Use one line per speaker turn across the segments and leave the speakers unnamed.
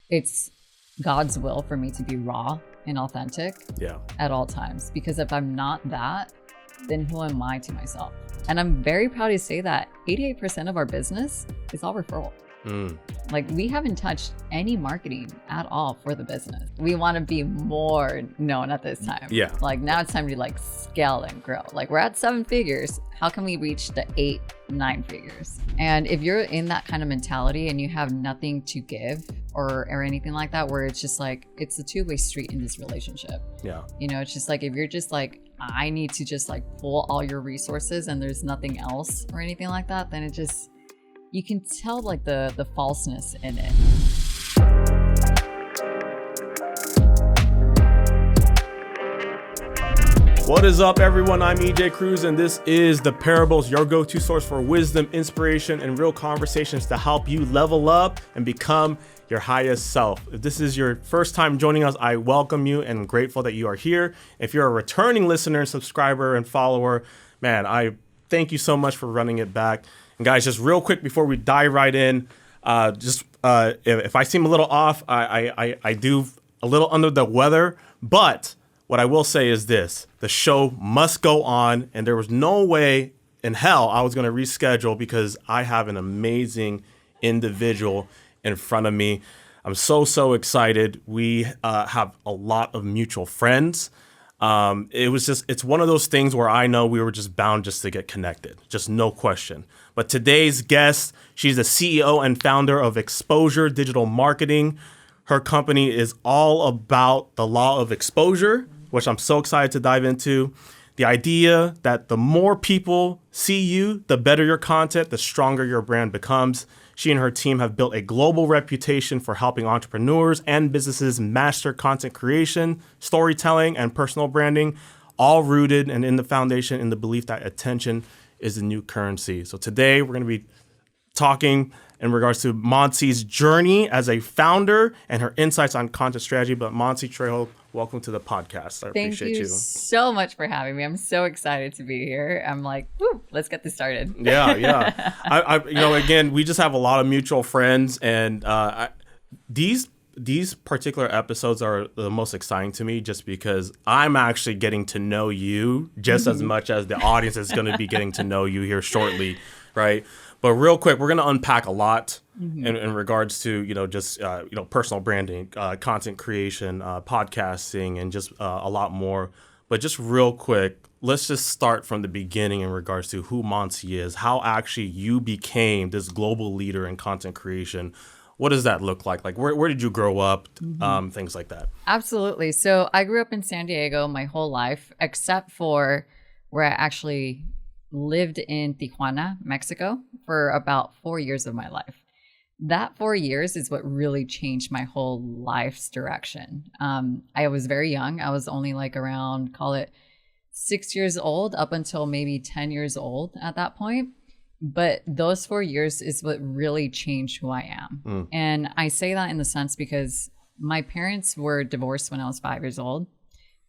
it's God's will for me to be raw and authentic at all times. Because if I'm not that, then who am I to myself? And I'm very proud to say that 88% of our business is all referral. Like, we haven't touched any marketing at all for the business. We want to be more known at this time.
Yeah.
Like, now it's time to like scale and grow. Like, we're at 7 figures. How can we reach the 8, 9 figures? And if you're in that kind of mentality and you have nothing to give or anything like that, where it's just like, it's a two-way street in this relationship.
Yeah.
You know, it's just like, if you're just like, I need to just like pull all your resources and there's nothing else or anything like that, then it just, you can tell like the falseness in it.
What is up, everyone? I'm Ejay Cruz, and this is The Parables, your go-to source for wisdom, inspiration, and real conversations to help you level up and become your highest self. If this is your first time joining us, I welcome you and I'm grateful that you are here. If you're a returning listener, subscriber, and follower, man, I thank you so much for running it back. And guys, just real quick before we dive right in, if I seem a little off, I do a little under the weather, but what I will say is this: the show must go on, and there was no way in hell I was going to reschedule because I have an amazing individual in front of me. I'm so excited. We have a lot of mutual friends. It's one of those things where I know we were just bound just to get connected, just no question. But today's guest, she's the CEO and founder of Exposure Digital Marketing. Her company is all about the law of exposure, which I'm so excited to dive into. The idea that the more people see you, the better your content, the stronger your brand becomes. She and her team have built a global reputation for helping entrepreneurs and businesses master content creation, storytelling, and personal branding, all rooted and in the foundation in the belief that attention is the new currency. So today we're going to be talking in regards to Moncy's journey as a founder and her insights on content strategy. But Moncy Trejo, welcome to the podcast. I appreciate you.
Thank you so much for having me. I'm so excited to be here. I'm like, woo, let's get this started.
Yeah. Again, we just have a lot of mutual friends, and these particular episodes are the most exciting to me just because I'm actually getting to know you just as much as the audience is going to be getting to know you here shortly, right? But real quick, we're going to unpack a lot in regards to, personal branding, content creation, podcasting, and just a lot more. But just real quick, let's just start from the beginning in regards to who Moncy is, how actually you became this global leader in content creation. What does that look like? Like, where did you grow up? Things like that.
Absolutely. So I grew up in San Diego my whole life, except for where I actually lived in Tijuana, Mexico, for about 4 years of my life. That 4 years is what really changed my whole life's direction. I was very young. I was only like around, call it 6 years old, up until maybe 10 years old at that point. But those 4 years is what really changed who I am. And I say that in the sense because my parents were divorced when I was 5 years old.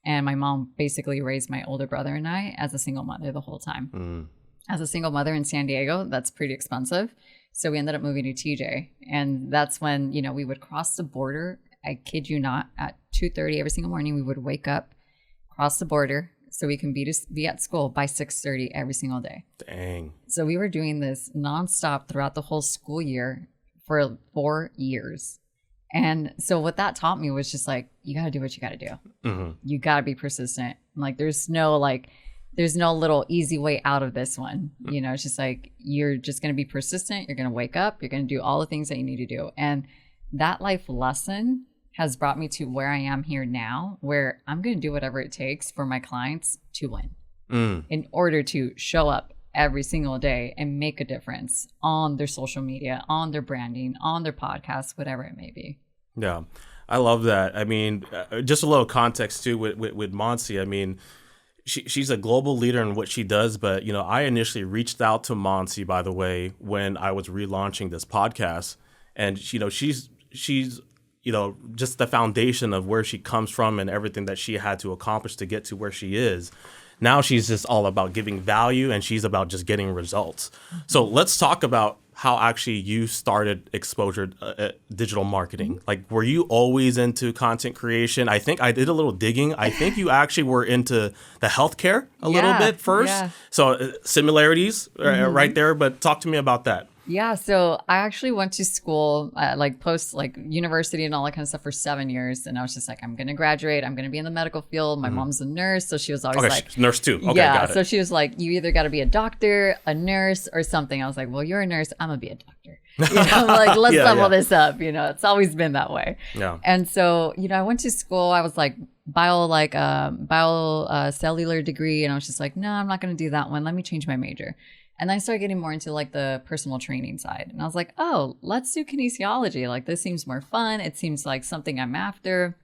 And my mom basically raised my older brother and I as a single mother the whole time. As a single mother in San Diego, that's pretty expensive. So we ended up moving to TJ. And that's when, we would cross the border. I kid you not, at 2:30 every single morning, we would wake up, cross the border so we can be at school by 6:30 every single day.
Dang.
So we were doing this nonstop throughout the whole school year for 4 years. And so what that taught me was just like, you got to do what you got to do. You got to be persistent. Like, there's no little easy way out of this one. It's just like, you're just going to be persistent. You're going to wake up. You're going to do all the things that you need to do. And that life lesson has brought me to where I am here now, where I'm going to do whatever it takes for my clients to win in order to show up every single day and make a difference on their social media, on their branding, on their podcast, whatever it may be.
Yeah, I love that. I mean, just a little context too with Moncy. I mean, she's a global leader in what she does, but I initially reached out to Moncy, by the way, when I was relaunching this podcast, and she's just the foundation of where she comes from and everything that she had to accomplish to get to where she is. Now she's just all about giving value, and she's about just getting results. So let's talk about how actually you started exposure digital marketing. Like, were you always into content creation? I think I did a little digging. I think you actually were into the healthcare a little bit first.
Yeah.
So similarities right there. But talk to me about that.
Yeah, so I actually went to school, like post like university and all that kind of stuff for 7 years. And I was just like, I'm going to graduate. I'm going to be in the medical field. My mom's a nurse. So she was always like,
nurse too. Okay,
yeah.
got it.
So she was like, you either got to be a doctor, a nurse, or something. I was like, well, you're a nurse. I'm going to be a doctor. You know, like, let's level this up. You know, it's always been that way.
Yeah.
And so, you know, I went to school. I was like, cellular degree. And I was just like, no, I'm not going to do that one. Let me change my major. And then I started getting more into like the personal training side. And I was like, oh, let's do kinesiology. Like, this seems more fun. It seems like something I'm after.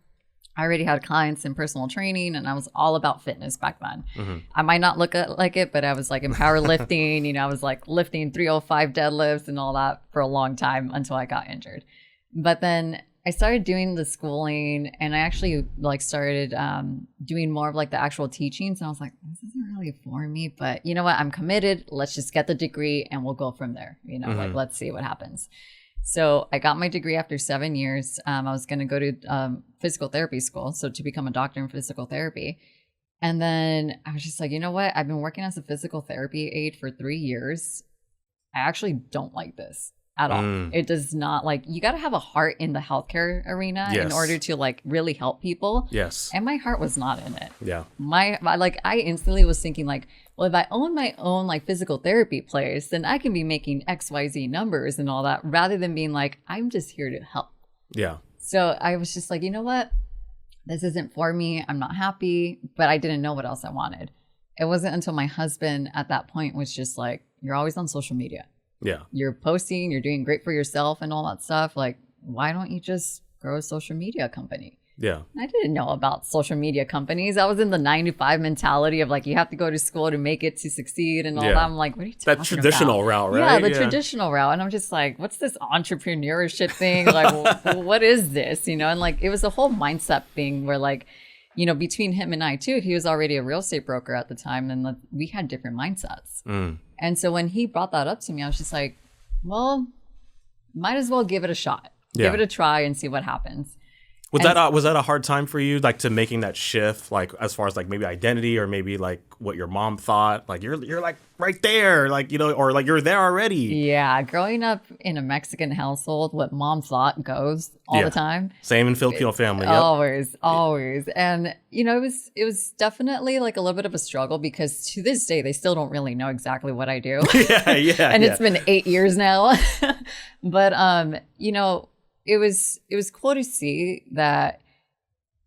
I already had clients in personal training, and I was all about fitness back then. I might not look like it, but I was like in powerlifting. You know, I was like lifting 305 deadlifts and all that for a long time until I got injured. But then I started doing the schooling, and I actually like started doing more of like the actual teachings. And I was like, this isn't really for me, but you know what? I'm committed. Let's just get the degree and we'll go from there. You know, like, let's see what happens. So I got my degree after 7 years. I was going to go to physical therapy school, so to become a doctor in physical therapy. And then I was just like, you know what? I've been working as a physical therapy aide for 3 years. I actually don't like this at all. It does not, like, you got to have a heart in the healthcare arena in order to like really help people.
Yes.
And my heart was not in it.
Yeah.
I instantly was thinking like, well, if I own my own like physical therapy place, then I can be making XYZ numbers and all that, rather than being like, I'm just here to help.
Yeah.
So I was just like, you know what? This isn't for me. I'm not happy, but I didn't know what else I wanted. It wasn't until my husband at that point was just like, you're always on social media.
Yeah.
You're posting, you're doing great for yourself and all that stuff. Like, why don't you just grow a social media company?
Yeah.
I didn't know about social media companies. I was in the 9 to 5 mentality of like, you have to go to school to make it, to succeed and all that. I'm like, what are you talking about?
That traditional route, right?
Yeah, the traditional route. And I'm just like, what's this entrepreneurship thing? Like, what is this? You know, and like, it was a whole mindset thing where like, you know, between him and I too, he was already a real estate broker at the time, and like, we had different mindsets. And so when he brought that up to me, I was just like, well, might as well give it a shot. Give it a try and see what happens.
Was that a hard time for you, like, to making that shift, like, as far as like maybe identity, or maybe like what your mom thought, like you're like right there, like, you know, or like you're there already?
Yeah, growing up in a Mexican household, what mom thought goes all the time.
Same in Filipino family. Yep.
Always. And you know, it was definitely like a little bit of a struggle, because to this day they still don't really know exactly what I do. And it's been 8 years now. But you know, it was cool to see that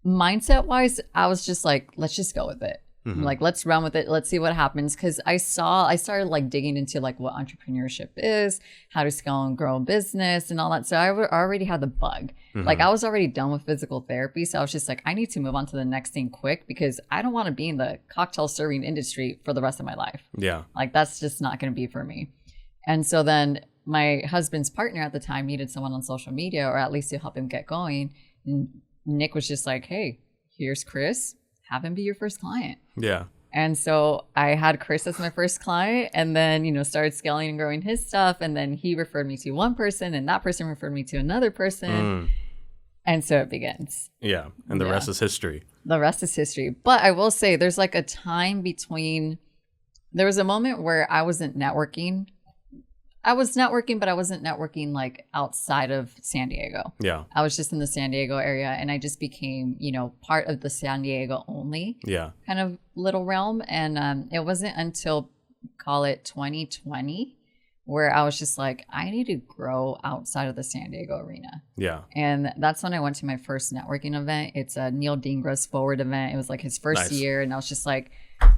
mindset wise, I was just like, let's just go with it. Like, let's run with it. Let's see what happens. Cause I started like digging into like what entrepreneurship is, how to scale and grow a business and all that. So I already had the bug. Like, I was already done with physical therapy. So I was just like, I need to move on to the next thing quick, because I don't want to be in the cocktail serving industry for the rest of my life. Yeah. Like, that's just not going to be for me. And so then my husband's partner at the time needed someone on social media, or at least to help him get going. And Nick was just like, hey, here's Chris. Have him be your first client. Yeah. And so I had Chris as my first client, and then, you know, started scaling and growing his stuff. And then he referred me to one person, and that person referred me to another person. And so it begins.
Yeah. And the rest is history.
The rest is history. But I will say there's like a time between, there was a moment where I wasn't networking. I was networking, but I wasn't networking like outside of San Diego. Yeah. I was just in the San Diego area, and I just became, you know, part of the San Diego only kind of little realm. And it wasn't until, call it 2020, where I was just like, I need to grow outside of the San Diego arena. Yeah. And that's when I went to my first networking event. It's a Neil Dingra's Forward event. It was like his first year. And I was just like,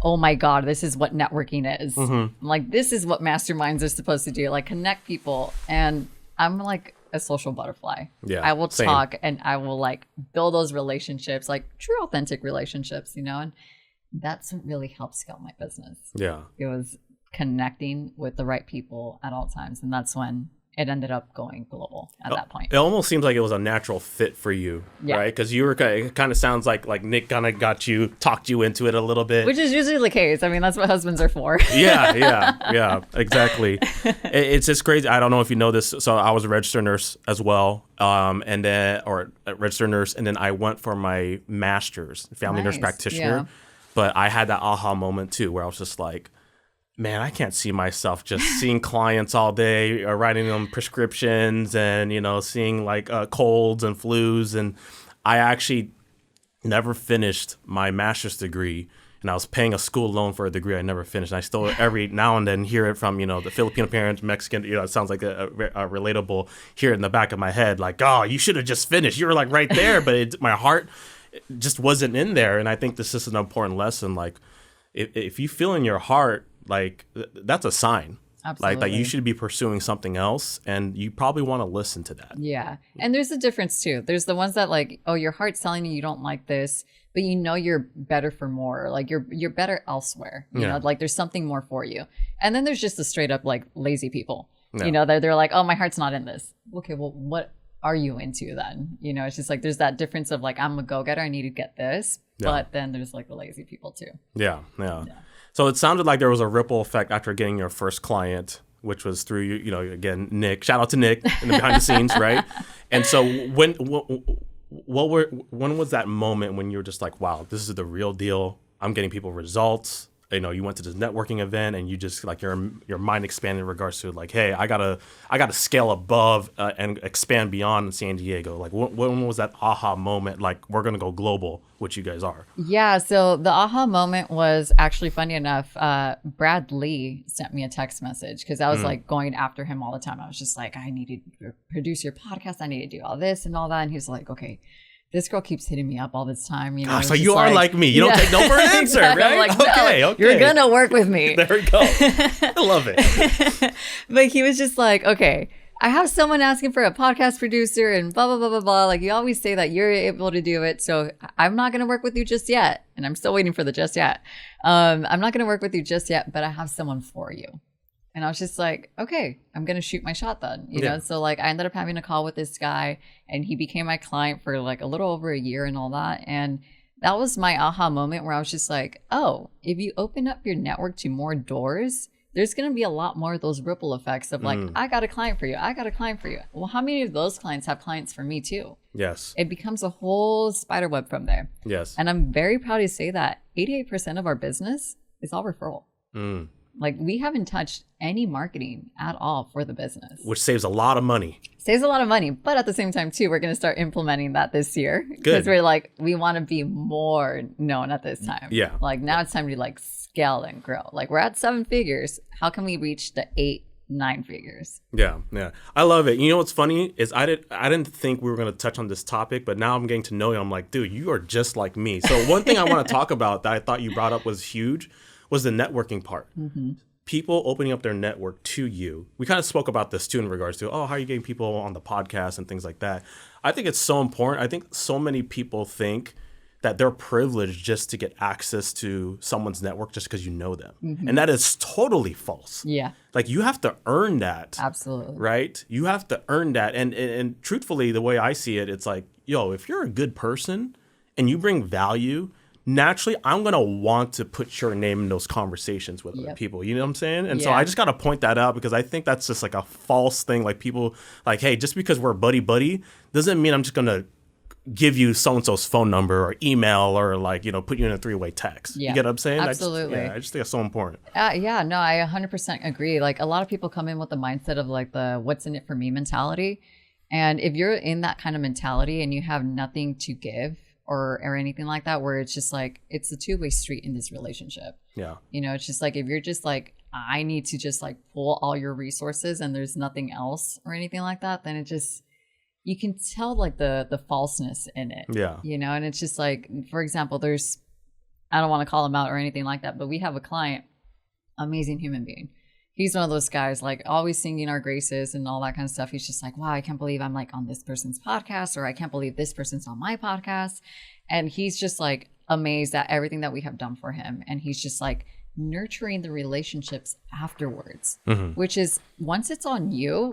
oh my God, this is what networking is. I'm like, this is what masterminds are supposed to do, like connect people. And I'm like a social butterfly. Yeah. I will talk and I will like build those relationships, like true, authentic relationships, you know, and that's what really helped scale my business. Yeah. It was connecting with the right people at all times. And that's when it ended up going global at that point.
It almost seems like it was a natural fit for you, right? Because you were it kind of sounds like Nick kind of talked you into it a little bit.
Which is usually the case. I mean, that's what husbands are for.
yeah, exactly. It's just crazy. I don't know if you know this. So I was a registered nurse as well, and then a registered nurse, and then I went for my master's, family nurse practitioner. Yeah. But I had that aha moment too, where I was just like, man, I can't see myself just seeing clients all day, writing them prescriptions and, seeing colds and flus. And I actually never finished my master's degree, and I was paying a school loan for a degree I never finished. And I still every now and then hear it from, the Filipino parents, Mexican, it sounds like a relatable, hear it in the back of my head, like, oh, you should have just finished. You were right there, but my heart just wasn't in there. And I think this is an important lesson. If you feel in your heart, that's a sign.
Absolutely.
Like you should be pursuing something else, and you probably want to listen to that.
Yeah. And there's a difference too. There's the ones that your heart's telling you don't like this, but you're better for more. You're better elsewhere. You know, there's something more for you. And then there's just the straight up lazy people. Yeah. They're like, oh, my heart's not in this. Okay, well, what are you into then? It's just there's that difference of I'm a go-getter, I need to get this. But then there's the lazy people too.
Yeah. So it sounded like there was a ripple effect after getting your first client, which was through again, Nick. Shout out to Nick in the behind the scenes, right? And so when was that moment when you were just like, wow, this is the real deal? I'm getting people results. You went to this networking event and you just your mind expanded in regards to hey, I gotta scale above and expand beyond San Diego. When was that aha moment? We're gonna go global, which you guys are.
Yeah. So the aha moment was actually, funny enough, Brad Lee sent me a text message because I was going after him all the time. I was just like, I need to produce your podcast. I need to do all this and all that. And he's like, okay, this girl keeps hitting me up all this time.
Gosh, so you are like me. You don't take no for an answer, exactly. Right? Okay.
You're going to work with me.
There we go. I love it.
But he was just like, okay, I have someone asking for a podcast producer and blah, blah, blah, blah, blah. You always say that you're able to do it. So I'm not going to work with you just yet. And I'm still waiting for the just yet. I'm not going to work with you just yet, but I have someone for you. And I was just like, okay, I'm going to shoot my shot then, you know? So I ended up having a call with this guy, and he became my client for a little over a year and all that. And that was my aha moment where I was just like, oh, if you open up your network to more doors, there's going to be a lot more of those ripple effects of I got a client for you. I got a client for you. Well, how many of those clients have clients for me too?
Yes.
It becomes a whole spider web from there.
Yes.
And I'm very proud to say that 88% of our business is all referral. We haven't touched any marketing at all for the business.
Which saves a lot of money.
Saves a lot of money. But at the same time, too, we're going to start implementing that this year. Good. Because we're we want to be more known at this time.
Yeah.
Now it's time to scale and grow. We're at 7 figures. How can we reach the 8-9 figures?
Yeah. I love it. You know what's funny is I didn't think we were going to touch on this topic, but now I'm getting to know you. I'm like, dude, you are just like me. So one thing I want to talk about that I thought you brought up was huge was the networking part. People opening up their network to you. We kind of spoke about this too in regards to, how are you getting people on the podcast and things like that. I think it's so important. I think so many people think that they're privileged just to get access to someone's network just because you know them. And that is totally false.
Yeah.
You have to earn that.
Absolutely.
Right? You have to earn that. And truthfully, the way I see it, it's if you're a good person and you bring value, naturally, I'm going to want to put your name in those conversations with other people. You know what I'm saying? And so I just got to point that out because I think that's just a false thing. People hey, just because we're buddy doesn't mean I'm just going to give you so-and-so's phone number or email or put you in a 3-way text. You get what I'm saying?
Absolutely.
I just think it's so important.
No, I 100% agree. A lot of people come in with the mindset of the what's in it for me mentality. And if you're in that kind of mentality and you have nothing to give, or anything like that, where it's just it's a 2-way street in this relationship. Yeah. It's just if you're just I need to just pull all your resources and there's nothing else or anything like that, then it just, you can tell the falseness in it. Yeah. And it's just for example, I don't want to call him out or anything like that, but we have a client, amazing human being. He's one of those guys, always singing our graces and all that kind of stuff. He's just wow, I can't believe I'm on this person's podcast, or I can't believe this person's on my podcast. And he's just amazed at everything that we have done for him. And he's just nurturing the relationships afterwards, which is, once it's on you,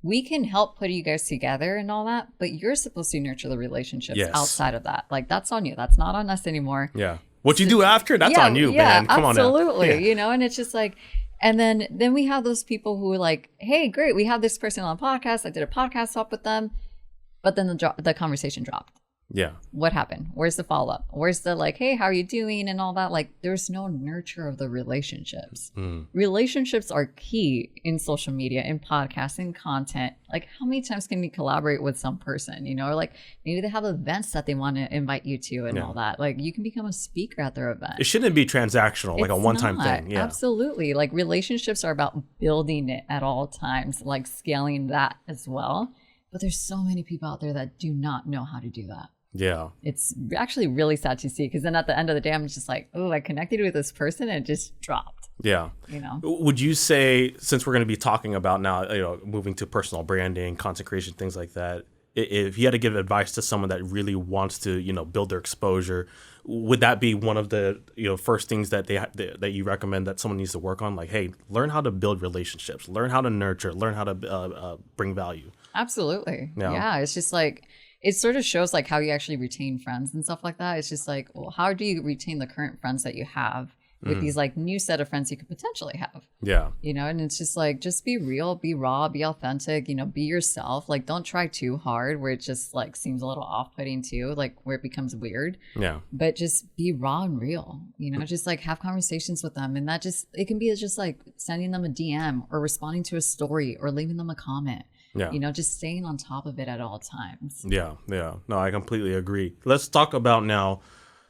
we can help put you guys together and all that, but you're supposed to nurture the relationships outside of that. Like, that's on you. That's not on us anymore.
Yeah. What you do after, that's on you, man. Come on now.
Absolutely. You know, and it's just like, and then we have those people who are like, hey, great, we have this person on a podcast. I did a podcast swap with them, but then the conversation dropped.
Yeah.
What happened? Where's the follow-up? Where's the like, hey, how are you doing and all that? Like, there's no nurture of the relationships. Relationships are key in social media, in podcasting, content. Like, how many times can we collaborate with some person, you know, or like maybe they have events that they want to invite you to and all that. Like, you can become a speaker at their event.
It shouldn't be transactional, like a one-time thing. Yeah,
absolutely. Like, relationships are about building it at all times, like scaling that as well. But there's so many people out there that do not know how to do that.
Yeah.
It's actually really sad to see, because then at the end of the day, I'm just like, oh, I connected with this person and it just dropped.
Yeah.
You know,
would you say, since we're going to be talking about now, you know, moving to personal branding, content creation, things like that, if you had to give advice to someone that really wants to, you know, build their exposure, would that be one of the, you know, first things that that you recommend that someone needs to work on? Like, hey, learn how to build relationships, learn how to nurture, learn how to bring value.
Absolutely. Yeah. It's just like, it sort of shows like how you actually retain friends and stuff like that. It's just like, well, how do you retain the current friends that you have with these like new set of friends you could potentially have?
Yeah.
You know, and it's just like, just be real, be raw, be authentic, you know, be yourself. Like, don't try too hard where it just like seems a little off-putting too, like where it becomes weird.
Yeah.
But just be raw and real, you know, just like have conversations with them. And that just, it can be just like sending them a DM or responding to a story or leaving them a comment.
Yeah.
You know, just staying on top of it at all times.
Yeah. Yeah. No, I completely agree. Let's talk about now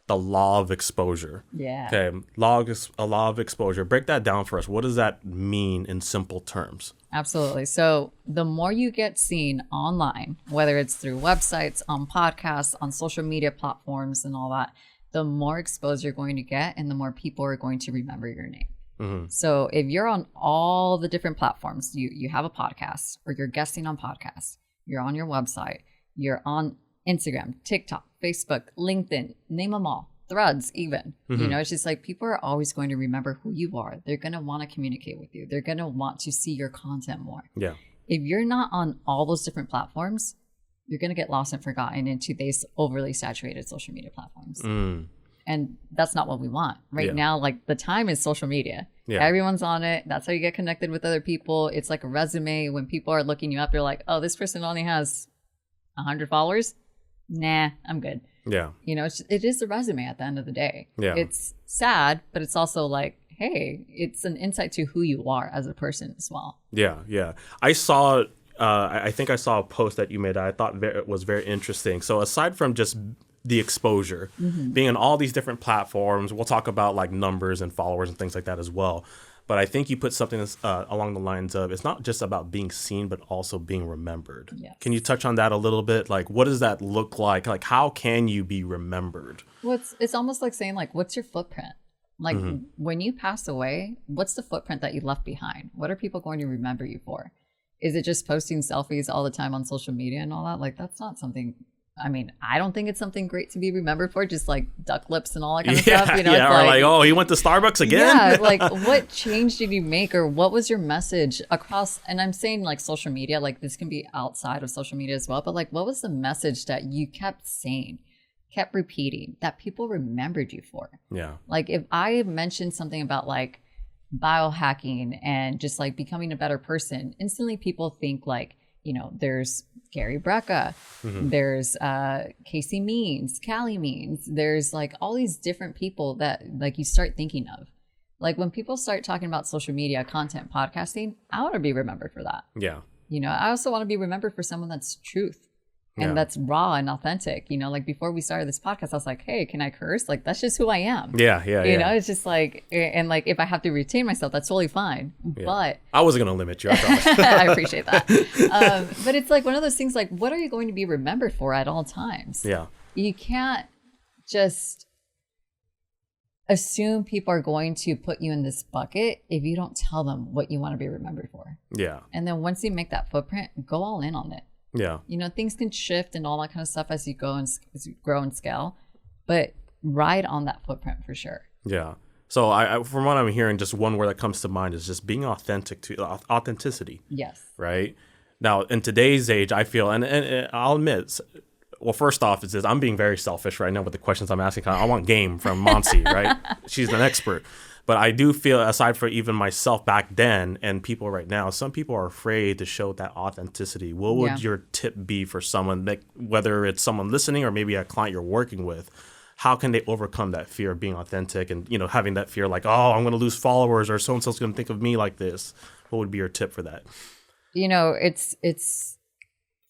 the law of exposure.
Yeah.
Okay. A law of exposure. Break that down for us. What does that mean in simple terms?
Absolutely. So the more you get seen online, whether it's through websites, on podcasts, on social media platforms and all that, the more exposed you're going to get and the more people are going to remember your name. Mm-hmm. So if you're on all the different platforms, you have a podcast or you're guesting on podcasts, you're on your website, you're on Instagram, TikTok, Facebook, LinkedIn, name them all, Threads even. You know, it's just like people are always going to remember who you are. They're going to want to communicate with you. They're going to want to see your content more.
Yeah.
If you're not on all those different platforms, you're going to get lost and forgotten in today's overly saturated social media platforms. And that's not what we want right now. Like, the time is social media. Yeah. Everyone's on it. That's how you get connected with other people. It's like a resume. When people are looking you up, they're like, oh, this person only has 100 followers. Nah, I'm good. Yeah. You know, it is a resume at the end of the day. Yeah. It's sad, but it's also like, hey, it's an insight to who you are as a person as well.
Yeah. Yeah. I saw, I think I saw a post that you made that I thought was very interesting. So aside from just the exposure, being on all these different platforms, we'll talk about like numbers and followers and things like that as well. But I think you put something along the lines of, it's not just about being seen, but also being remembered. Yes. Can you touch on that a little bit? Like, what does that look like? Like, how can you be remembered?
Well, it's almost like saying, like, what's your footprint? Like, when you pass away, what's the footprint that you left behind? What are people going to remember you for? Is it just posting selfies all the time on social media and all that? Like, that's not something... I mean, I don't think it's something great to be remembered for, just like duck lips and all that kind of stuff. You know,
yeah, or like, oh, he went to Starbucks again?
Yeah, like, what change did you make, or what was your message across? And I'm saying like social media, like this can be outside of social media as well, but like, what was the message that you kept saying, kept repeating, that people remembered you for? Yeah. Like, if I mentioned something about like biohacking and just like becoming a better person, instantly people think like, you know, there's Gary Brecka, there's Casey Means, Callie Means, there's like all these different people that like you start thinking of. Like, when people start talking about social media, content, podcasting, I want to be remembered for that. Yeah. You know, I also want to be remembered for someone that's truth and that's raw and authentic. You know, like before we started this podcast, I was like, hey, can I curse? Like, that's just who I am. Yeah. You know, it's just like, and like, if I have to retain myself, that's totally fine. Yeah. But
I wasn't going to limit you, I promise.
I appreciate that. But it's like one of those things, like, what are you going to be remembered for at all times? Yeah. You can't just assume people are going to put you in this bucket if you don't tell them what you want to be remembered for. Yeah. And then once you make that footprint, go all in on it. Yeah. You know, things can shift and all that kind of stuff as you go and as you grow and scale, but ride on that footprint for sure.
Yeah. So I from what I'm hearing, just one word that comes to mind is just being authentic, to authenticity. Yes. Right. Now, in today's age, I feel, and I'll admit, well, first off, is this, I'm being very selfish right now with the questions I'm asking. I want game from Moncy, right? She's an expert. But I do feel, aside from even myself back then and people right now, some people are afraid to show that authenticity. What would your tip be for someone, that, whether it's someone listening or maybe a client you're working with? How can they overcome that fear of being authentic and, you know, having that fear like, oh, I'm going to lose followers or so-and-so's going to think of me like this? What would be your tip for that?
You know, it's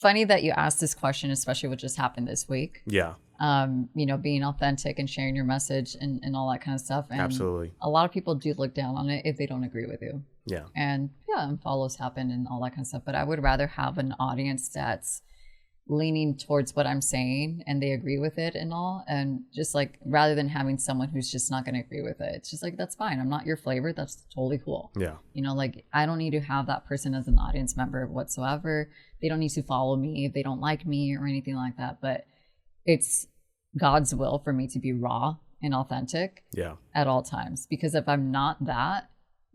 funny that you asked this question, especially what just happened this week.
Yeah.
You know, being authentic and sharing your message and all that kind of stuff. And
absolutely.
A lot of people do look down on it if they don't agree with you.
Yeah.
And unfollows happen and all that kind of stuff. But I would rather have an audience that's leaning towards what I'm saying and they agree with it and all. And just like, rather than having someone who's just not going to agree with it, it's just like, that's fine. I'm not your flavor. That's totally cool.
Yeah.
You know, like, I don't need to have that person as an audience member whatsoever. They don't need to follow me if they don't like me or anything like that. But it's God's will for me to be raw and authentic at all times. Because if I'm not that,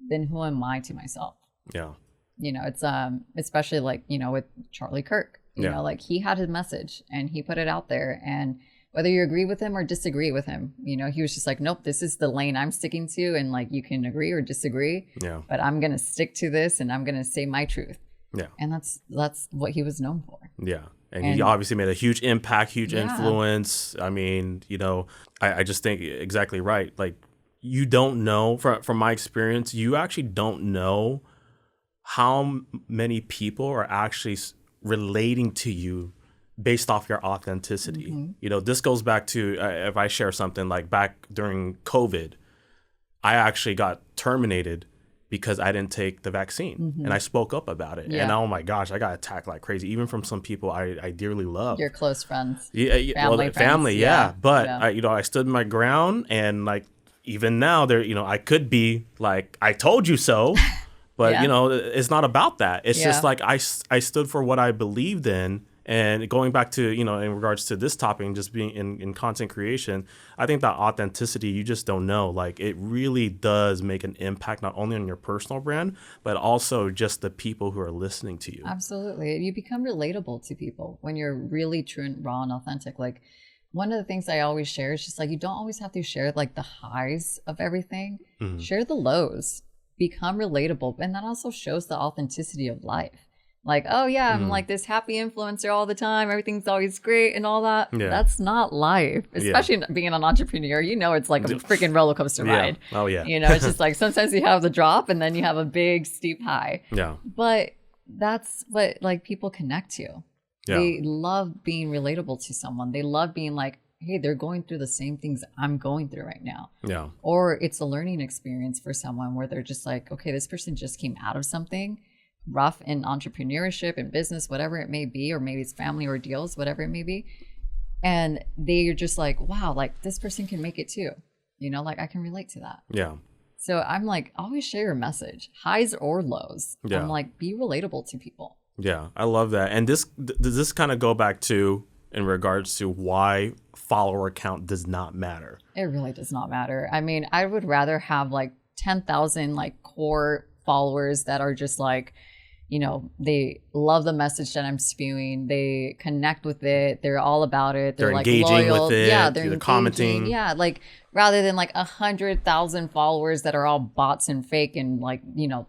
then who am I to myself? Yeah. You know, it's especially like, you know, with Charlie Kirk, you know, like he had his message and he put it out there, and whether you agree with him or disagree with him, you know, he was just like, nope, this is the lane I'm sticking to. And like, you can agree or disagree, but I'm going to stick to this and I'm going to say my truth. Yeah. And that's what he was known for. Yeah.
And he obviously made a huge impact, huge influence. I mean, you know, I just think exactly right. Like, you don't know, from my experience, you actually don't know how many people are actually relating to you based off your authenticity. Mm-hmm. You know, this goes back to, if I share something like back during COVID, I actually got terminated because I didn't take the vaccine, and I spoke up about it. Yeah. And oh my gosh, I got attacked like crazy, even from some people I dearly love.
Your close friends.
Family, yeah. But I stood my ground, and like, even now there, you know, I could be like, I told you so, but you know, it's not about that. It's just like, I stood for what I believed in. And going back to, you know, in regards to this topic and just being in content creation, I think that authenticity, you just don't know. Like, it really does make an impact, not only on your personal brand, but also just the people who are listening to you.
Absolutely. You become relatable to people when you're really true and raw and authentic. Like, one of the things I always share is just like, you don't always have to share like the highs of everything. Mm-hmm. Share the lows. Become relatable. And that also shows the authenticity of life. Like, oh yeah, I'm like this happy influencer all the time. Everything's always great and all that. Yeah. That's not life. Especially being an entrepreneur, you know, it's like a freaking roller coaster ride. Oh yeah. You know, it's just like, sometimes you have the drop and then you have a big steep high. Yeah. But that's what like people connect to. Yeah. They love being relatable to someone. They love being like, hey, they're going through the same things I'm going through right now. Yeah. Or it's a learning experience for someone where they're just like, okay, this person just came out of something rough in entrepreneurship and business, whatever it may be, or maybe it's family ordeals, whatever it may be. And they're just like, wow, like this person can make it too. You know, like I can relate to that. Yeah. So I'm like, always share your message, highs or lows. Yeah. I'm like, be relatable to people.
Yeah, I love that. And does this kind of go back to, in regards to why follower count does not matter?
It really does not matter. I mean, I would rather have like 10,000 like core followers that are just like, you know, they love the message that I'm spewing. They connect with it. They're all about it. They're like
engaging
loyal.
with it. Yeah, they're commenting.
Yeah, like rather than like 100,000 followers that are all bots and fake and like, you know,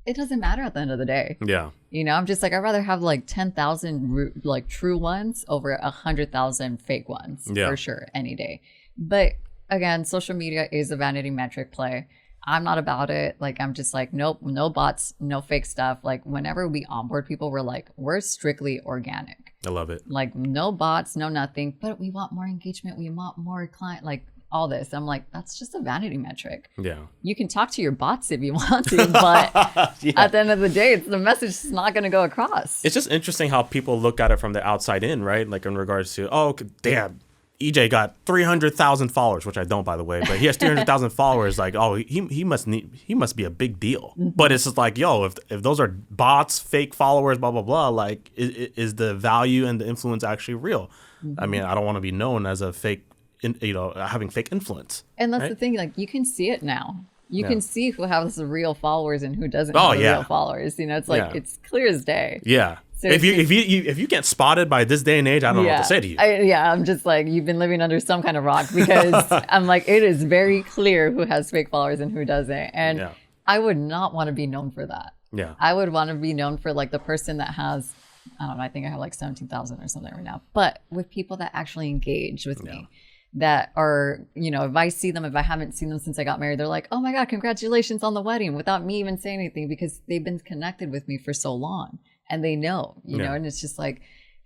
it doesn't matter at the end of the day. Yeah. You know, I'm just like, I'd rather have like 10,000 like true ones over 100,000 fake ones for sure any day. But again, social media is a vanity metric play. I'm not about it. Like, I'm just like, nope, no bots, no fake stuff. Like, whenever we onboard people, we're strictly organic.
I love it.
Like, no bots, no nothing, but we want more engagement. We want more client, like all this. I'm like, that's just a vanity metric. Yeah. You can talk to your bots if you want to, but at the end of the day, the message is not going to go across.
It's just interesting how people look at it from the outside in, right? Like, in regards to, oh, damn, Ejay got 300,000 followers, which I don't, by the way, but he has 300,000 followers. Like, oh, he must be a big deal. Mm-hmm. But it's just like, yo, if those are bots, fake followers, blah blah blah, like, is the value and the influence actually real? Mm-hmm. I mean, I don't want to be known as a fake, having fake influence.
And that's the thing, like, you can see it now. You can see who has the real followers and who doesn't have the real followers. You know, it's like it's clear as day. Yeah.
If you get spotted by this day and age, I don't know what to say to you.
I'm just like, you've been living under some kind of rock, because I'm like, it is very clear who has fake followers and who doesn't. And I would not want to be known for that.
Yeah.
I would want to be known for like the person that has, I don't know, I think I have like 17,000 or something right now, but with people that actually engage with me, that are, you know, if I see them, if I haven't seen them since I got married, they're like, oh my God, congratulations on the wedding, without me even saying anything, because they've been connected with me for so long and they know, you know, and it's just like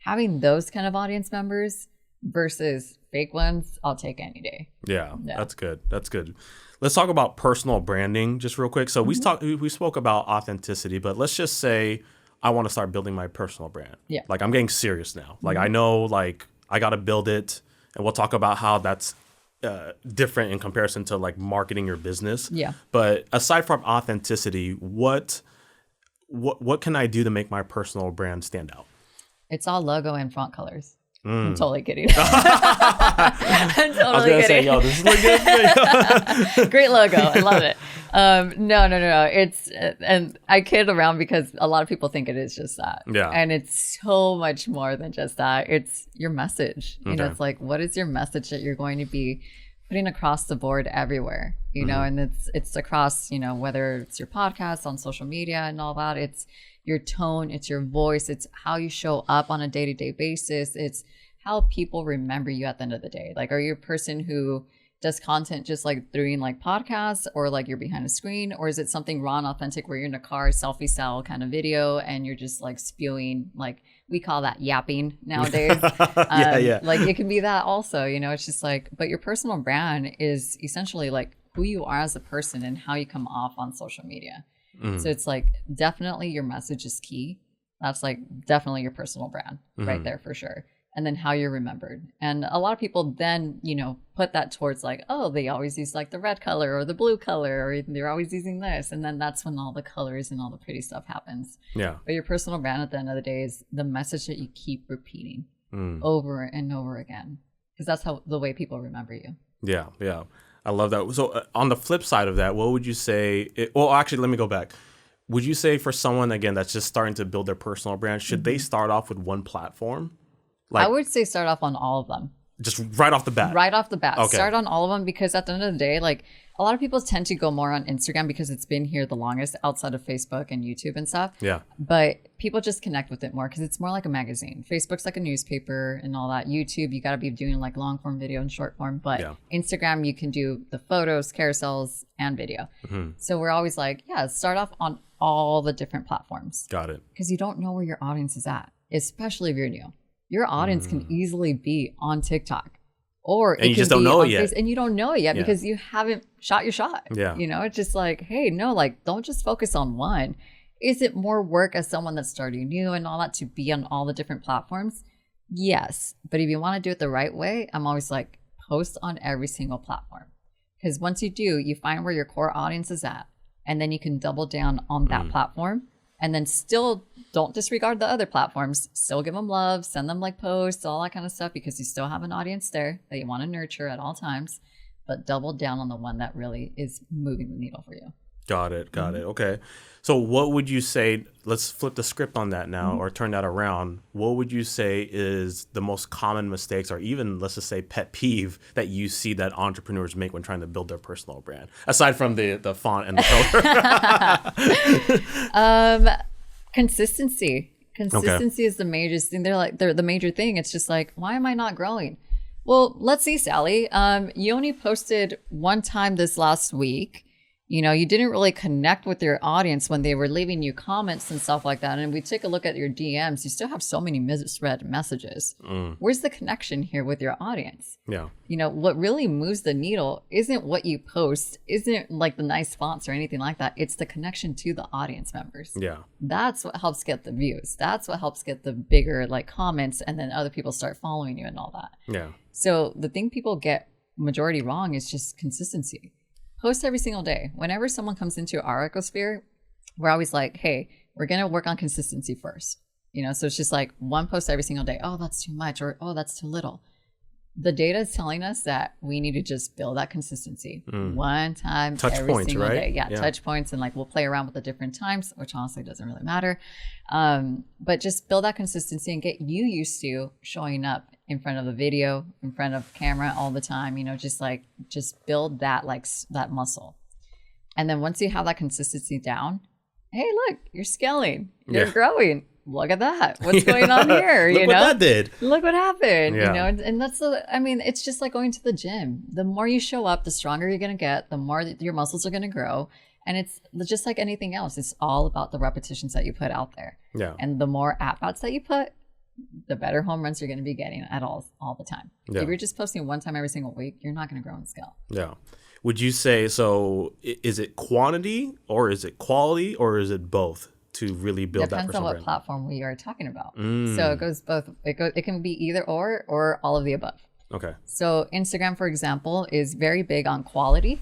having those kind of audience members versus fake ones, I'll take any day.
Yeah. That's good. That's good. Let's talk about personal branding just real quick. So we spoke about authenticity, but let's just say I want to start building my personal brand. Yeah. Like I'm getting serious now. Like I know, like I got to build it, and we'll talk about how that's different in comparison to like marketing your business. Yeah. But aside from authenticity, what can I do to make my personal brand stand out?
It's all logo and font colors. I'm totally kidding. I'm totally
I was gonna say, yo, this is good.
Great logo. I love it. No. It's and I kid around because a lot of people think it is just that. Yeah. And it's so much more than just that. It's your message. You know, it's like, what is your message that you're going to be putting across the board everywhere? You know, and it's across, you know, whether it's your podcast, on social media and all that. It's your tone, it's your voice, it's how you show up on a day-to-day basis. It's how people remember you at the end of the day. Like, are you a person who does content just like doing like podcasts, or like you're behind a screen, or is it something raw and authentic where you're in a car, selfie style kind of video, and you're just like spewing, like we call that yapping nowadays. Like it can be that also, you know, it's just like, but your personal brand is essentially like who you are as a person and how you come off on social media. So it's like, definitely your message is key. That's like definitely your personal brand right there for sure. And then how you're remembered. And a lot of people then, you know, put that towards like, oh, they always use like the red color or the blue color, or they're always using this. And then that's when all the colors and all the pretty stuff happens. Yeah. But your personal brand at the end of the day is the message that you keep repeating over and over again. Because that's how the way people remember you. Yeah.
Yeah. I love that. So on the flip side of that, what would you say? Well, actually, let me go back. Would you say for someone, again, that's just starting to build their personal brand, should they start off with one platform?
Like, I would say start off on all of them.
Just right off the bat?
Right off the bat. Okay. Start on all of them, because at the end of the day, like a lot of people tend to go more on Instagram because it's been here the longest outside of Facebook and YouTube and stuff. Yeah. But people just connect with it more because it's more like a magazine. Facebook's like a newspaper and all that. YouTube, you got to be doing like long form video and short form. But Instagram, you can do the photos, carousels, and video. So we're always like, start off on all the different platforms. Got it. Because you don't know where your audience is at, especially if you're new. Your audience can easily be on TikTok. Or
and you just don't know it yet.
And you don't know it yet because you haven't shot your shot. Yeah. You know, it's just like, hey, no, like, don't just focus on one. Is it more work as someone that's starting new and all that to be on all the different platforms? Yes. But if you want to do it the right way, I'm always like, post on every single platform. Because once you do, you find where your core audience is at. And then you can double down on that platform. And then still don't disregard the other platforms. Still give them love, send them like posts, all that kind of stuff, because you still have an audience there that you want to nurture at all times. But double down on the one that really is moving the needle for you.
Got it. Okay. So what would you say, let's flip the script on that now or turn that around. What would you say is the most common mistakes, or even let's just say pet peeve, that you see that entrepreneurs make when trying to build their personal brand, aside from the font and the color?
Consistency. Consistency is the major thing. They're the major thing. It's just like, why am I not growing? Well, let's see, Sally. You only posted one time this last week. You know, you didn't really connect with your audience when they were leaving you comments and stuff like that. And we take a look at your DMs, you still have so many misread messages. Where's the connection here with your audience? Yeah. You know, what really moves the needle isn't what you post, isn't like the nice fonts or anything like that. It's the connection to the audience members. Yeah. That's what helps get the views. That's what helps get the bigger like comments, and then other people start following you and all that. Yeah. So the thing people get majority wrong is just consistency. Post every single day. Whenever someone comes into our ecosphere, we're always like, hey, we're going to work on consistency first. You know, so it's just like one post every single day. Oh, that's too much. Or, oh, that's too little. The data is telling us that we need to just build that consistency one time
Touch
every
points,
single
right?
day. Yeah, touch points, and like we'll play around with the different times, which honestly doesn't really matter. But just build that consistency and get you used to showing up in front of the video, in front of camera all the time. You know, just build that that muscle. And then once you have that consistency down, hey, look, you're scaling, you're growing. Look at that. What's going on here?
Look
you
what
know,
that did.
Look what happened.
Yeah.
You know, and that's it's just like going to the gym. The more you show up, the stronger you're going to get, the more your muscles are going to grow. And it's just like anything else. It's all about the repetitions that you put out there.
Yeah.
And the more at-bats that you put, the better home runs you're going to be getting at all the time.
Yeah.
If you're just posting one time every single week, you're not going to grow in scale.
Yeah. Would you say, so is it quantity or is it quality or is it both to really build that personal brand?
Depends on what platform we are talking about. So it goes both. It can be either or all of the above.
Okay.
So Instagram, for example, is very big on quality.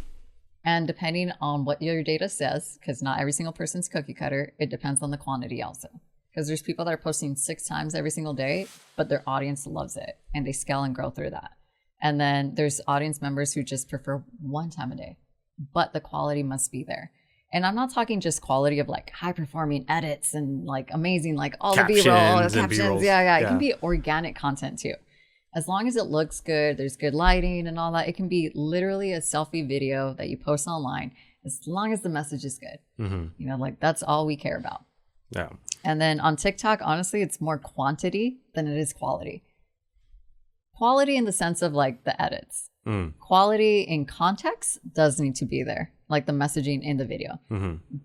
And depending on what your data says, because not every single person's cookie cutter, it depends on the quantity also. Because there's people that are posting 6 times every single day, but their audience loves it and they scale and grow through that. And then there's audience members who just prefer 1 time a day, but the quality must be there. And I'm not talking just quality of like high performing edits and like amazing, like all
Captions
the B-roll,
and
captions.
B-rolls.
Yeah. It can be organic content too. As long as it looks good, there's good lighting and all that. It can be literally a selfie video that you post online, as long as the message is good. You know, like that's all we care about.
Yeah.
And then on TikTok, honestly, it's more quantity than it is quality. Quality in the sense of like the edits. Quality in context does need to be there, like the messaging in the video.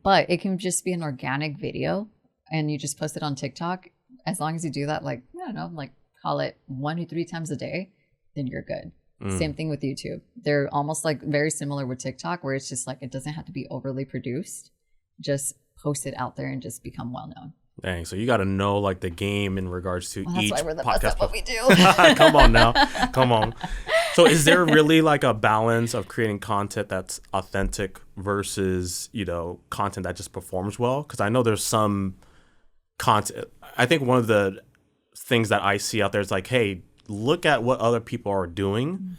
But it can just be an organic video and you just post it on TikTok. As long as you do that, like, I don't know, like call it 1 to 3 times a day, then you're good. Same thing with YouTube. They're almost like very similar with TikTok, where it's just like, it doesn't have to be overly produced. Just post it out there and just become well known.
Dang, so you got to know like the game in regards to each
That's why we're the
podcast.
best at what we do.
Come on now. Come on. So is there really like a balance of creating content that's authentic versus, you know, content that just performs well? Because I know there's some content. I think one of the things that I see out there is like, hey, look at what other people are doing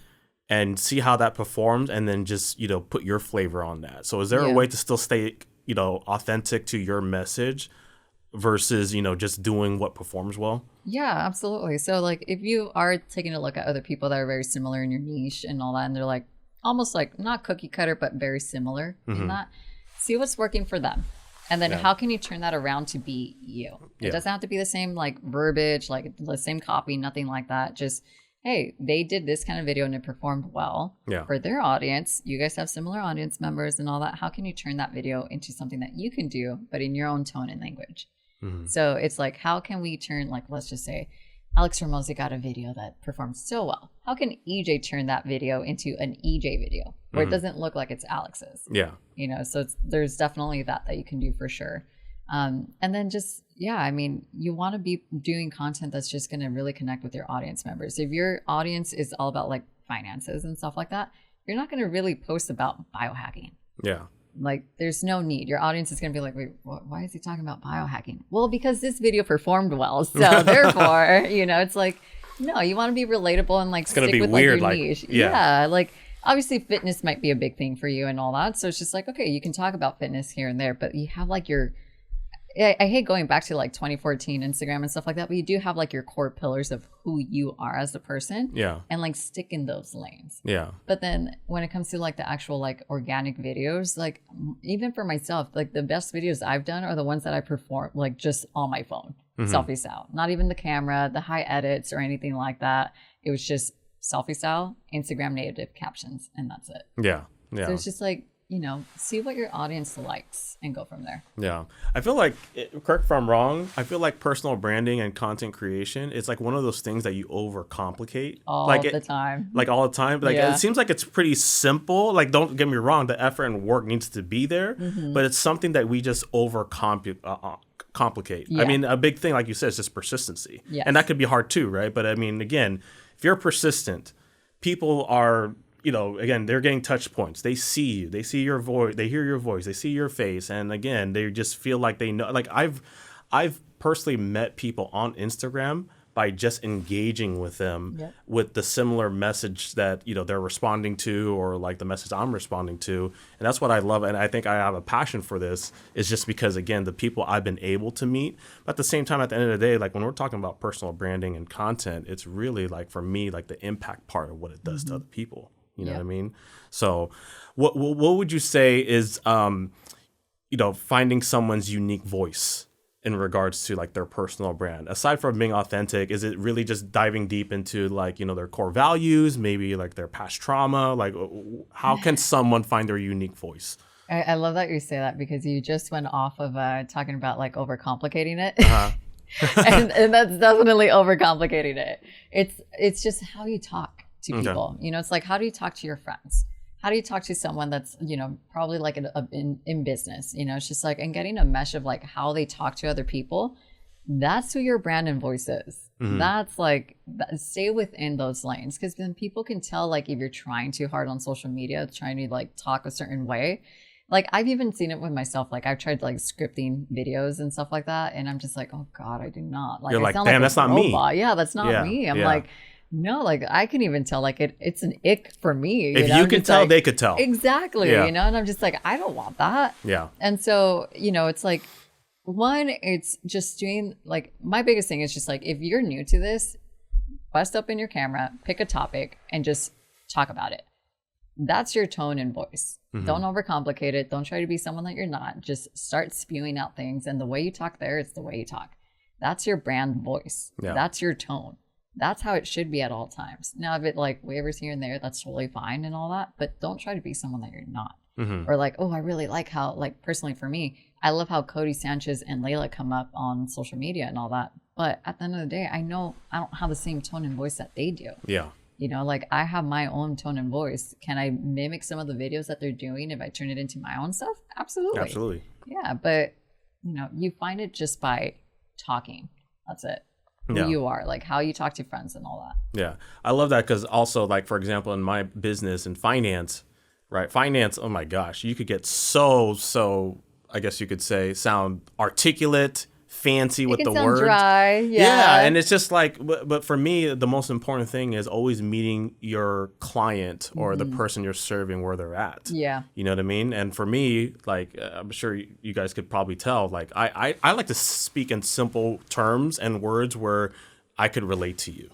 and see how that performs and then just, you know, put your flavor on that. So is there a way to still stay, you know, authentic to your message versus, you know, just doing what performs well?
Yeah, absolutely. So like if you are taking a look at other people that are very similar in your niche and all that, and they're like almost like not cookie cutter, but very similar in that, see what's working for them. And then how can you turn that around to be you? It doesn't have to be the same like verbiage, like the same copy, nothing like that. Just, hey, they did this kind of video and it performed well for their audience. You guys have similar audience members and all that. How can you turn that video into something that you can do, but in your own tone and language? So it's like, how can we turn, like, let's just say Alex Hormozi got a video that performed so well. How can Ejay turn that video into an Ejay video where it doesn't look like it's Alex's?
Yeah.
You know, so there's definitely that you can do for sure. And then just, I mean, you want to be doing content that's just going to really connect with your audience members. If your audience is all about like finances and stuff like that, you're not going to really post about biohacking.
Yeah.
Like, there's no need. Your audience is going to be like, wait, why is he talking about biohacking? Well, because this video performed well. So therefore, you know, it's like, no, you want to be relatable and like stick with weird, like your niche. Yeah. Like, obviously fitness might be a big thing for you and all that. So it's just like, okay, you can talk about fitness here and there, but you have like I hate going back to like 2014 Instagram and stuff like that, but you do have like your core pillars of who you are as a person. Yeah. And like stick in those lanes. Yeah. But then when it comes to like the actual like organic videos, like even for myself, like the best videos I've done are the ones that I perform like just on my phone, selfie style, not even the camera, the high edits or anything like that. It was just selfie style, Instagram native captions, and that's it. Yeah. Yeah. So it's just like, you know, see what your audience likes and go from there. Yeah. I feel like, correct if I'm wrong, I feel like personal branding and content creation is like one of those things that you overcomplicate. All the time. Like all the time. But like it seems like it's pretty simple. Like, don't get me wrong, the effort and work needs to be there. But it's something that we just complicate. I mean, a big thing, like you said, is just persistency. Yes. And that could be hard too, right? But I mean, again, if you're persistent, people are... you know, again, they're getting touch points. They see you. They see your voice. They hear your voice. They see your face. And again, they just feel like they know. Like I've personally met people on Instagram
by just engaging with them with the similar message that, you know, they're responding to, or like the message I'm responding to. And that's what I love. And I think I have a passion for this, is just because, again, the people I've been able to meet. But at the same time, at the end of the day, like when we're talking about personal branding and content, it's really like, for me, like the impact part of what it does to other people. You know what I mean? So what would you say is, you know, finding someone's unique voice in regards to like their personal brand? Aside from being authentic, is it really just diving deep into like, you know, their core values, maybe like their past trauma? Like, how can someone find their unique voice?
I love that you say that, because you just went off of talking about like overcomplicating it. and that's definitely overcomplicating it. It's just how you talk to people. You know, it's like, how do you talk to your friends? How do you talk to someone that's, you know, probably like in business? You know, it's just like, and getting a mesh of like how they talk to other people. That's who your brand and voice is. That's like, stay within those lanes, because then people can tell like if you're trying too hard on social media, trying to like talk a certain way. Like I've even seen it with myself. Like I've tried like scripting videos and stuff like that, and I'm just like, oh God, I do not. Like,
you're like, damn, that's not me.
Yeah, that's not me. I'm like, no, like I can even tell, like it's an ick for me.
If you can tell, like, they could tell.
Exactly. You know, and I'm just like, I don't want that. And so, you know, it's like, one, it's just doing, like, my biggest thing is just like, if you're new to this, bust open your camera, pick a topic, and just talk about it. That's your tone and voice. Don't overcomplicate it. Don't try to be someone that you're not. Just start spewing out things. And the way you talk there, it's the way you talk. That's your brand voice. That's your tone. That's how it should be at all times. Now, if it like wavers here and there, that's totally fine and all that. But don't try to be someone that you're not. Or like, oh, I really like how, like, personally for me, I love how Cody Sanchez and Layla come up on social media and all that. But at the end of the day, I know I don't have the same tone and voice that they do. You know, like I have my own tone and voice. Can I mimic some of the videos that they're doing if I turn it into my own stuff? Absolutely. Yeah, but you know, you find it just by talking. That's it. Who you are, like how you talk to friends and all that.
Yeah, I love that, because also, like, for example, in my business in finance, right? Finance, oh my gosh, you could get so I guess you could say sound articulate, fancy with the words.
Dry,
and it's just like, but for me, the most important thing is always meeting your client or the person you're serving where they're at. You know what I mean? And for me, like, I'm sure you guys could probably tell, like, I like to speak in simple terms and words where I could relate to you.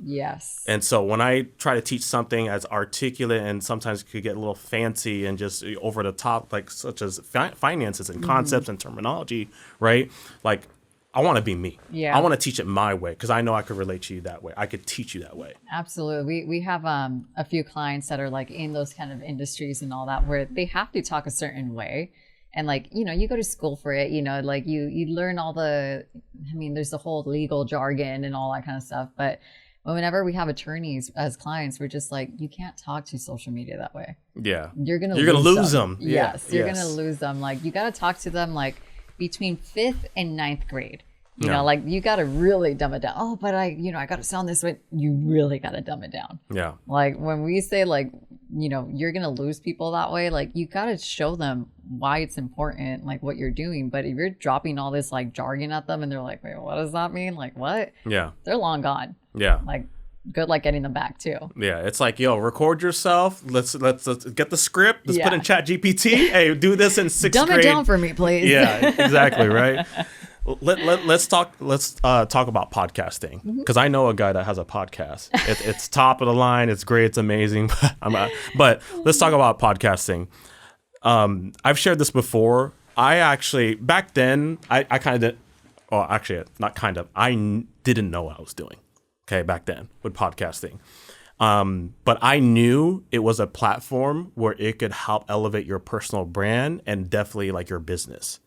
And so when I try to teach something as articulate, and sometimes it could get a little fancy and just over the top, like such as finances and concepts and terminology, right? Like, I want to be me. I want to teach it my way, because I know I could relate to you that way. I could teach you that way.
Absolutely. We have a few clients that are like in those kind of industries and all that, where they have to talk a certain way. And like, you know, you go to school for it, you know, like you learn all the, I mean, there's the whole legal jargon and all that kind of stuff. But whenever we have attorneys as clients, we're just like, you can't talk to social media that way. You're going to lose them. Yes. You're going to lose them. Like, you got to talk to them like between 5th and 9th grade. You know, like, you got to really dumb it down. Oh, but I got to sound this way. You really got to dumb it down. Like, when we say, like, you know, you're going to lose people that way, like, you got to show them why it's important, like, what you're doing. But if you're dropping all this, like, jargon at them and they're like, wait, what does that mean? Like, what? They're long gone. Like, good luck getting them back, too.
It's like, yo, record yourself. Let's get the script. Let's put in ChatGPT. Hey, do this in 6th grade.
Dumb it down for me, please.
Exactly, right? Let's talk about podcasting, because I know a guy that has a podcast. It's top of the line. It's great. It's amazing. But let's talk about podcasting. I've shared this before. I actually, back then, I kind of, well, actually, not kind of, I didn't know what I was doing. Okay, back then with podcasting. But I knew it was a platform where it could help elevate your personal brand and definitely like your business.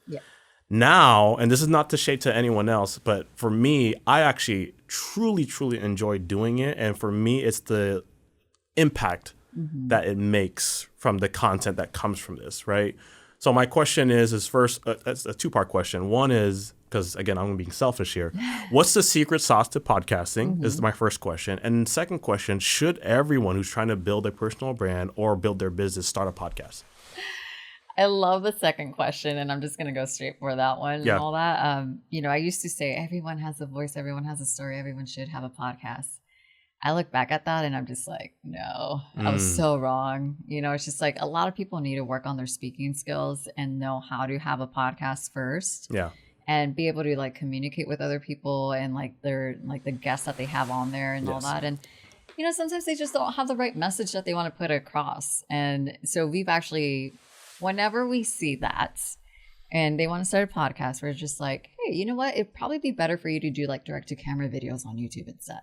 Now, and this is not to shade to anyone else, but for me, I actually truly enjoy doing it. And for me, it's the impact that it makes from the content that comes from this, right? So my question is first, it's a two-part question. One is, because again, I'm being selfish here. What's the secret sauce to podcasting is my first question. And second question, should everyone who's trying to build a personal brand or build their business start a podcast?
I love the second question, and I'm just gonna go straight for that one and all that. I used to say everyone has a voice, everyone has a story, everyone should have a podcast. I look back at that and I'm just like, no, I was so wrong. It's just like a lot of people need to work on their speaking skills and know how to have a podcast first.
Yeah.
And be able to like communicate with other people and like their like the guests that they have on there and all that. And sometimes they just don't have the right message that they want to put across. And so we've actually, whenever we see that and they want to start a podcast, we're just like, hey, you know what? It'd probably be better for you to do like direct to camera videos on YouTube instead.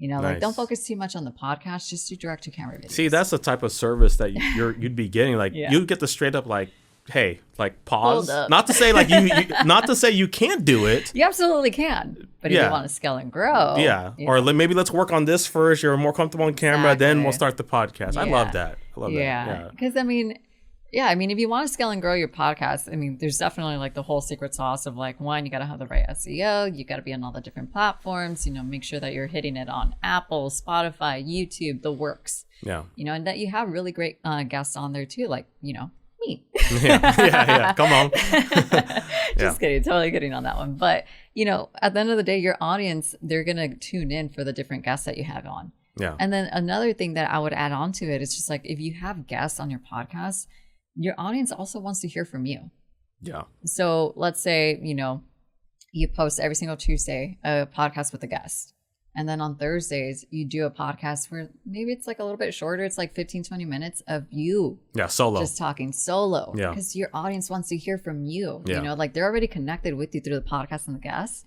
Like don't focus too much on the podcast, just do direct to camera videos.
See, that's the type of service that you'd be getting. Like you'd get the straight up like, hey, like pause. Not to say like you not to say you can't do it.
You absolutely can. But if you want to scale and grow.
Yeah. Or maybe let's work on this first. You're more comfortable on camera, then we'll start the podcast. I love that.
Yeah. Because if you want to scale and grow your podcast, there's definitely like the whole secret sauce of like, one, you got to have the right SEO. You got to be on all the different platforms, make sure that you're hitting it on Apple, Spotify, YouTube, the works.
Yeah.
And that you have really great guests on there too. Like, me.
yeah. Come on.
Just kidding. Totally kidding on that one. But, at the end of the day, your audience, they're going to tune in for the different guests that you have on.
Yeah.
And then another thing that I would add on to it is just like, if you have guests on your podcast, your audience also wants to hear from you.
Yeah.
So let's say, you post every single Tuesday a podcast with a guest. And then on Thursdays, you do a podcast where maybe it's like a little bit shorter. It's like 15, 20 minutes of you.
Yeah, solo.
Just talking solo.
Yeah.
Because your audience wants to hear from you.
Yeah.
Like they're already connected with you through the podcast and the guests.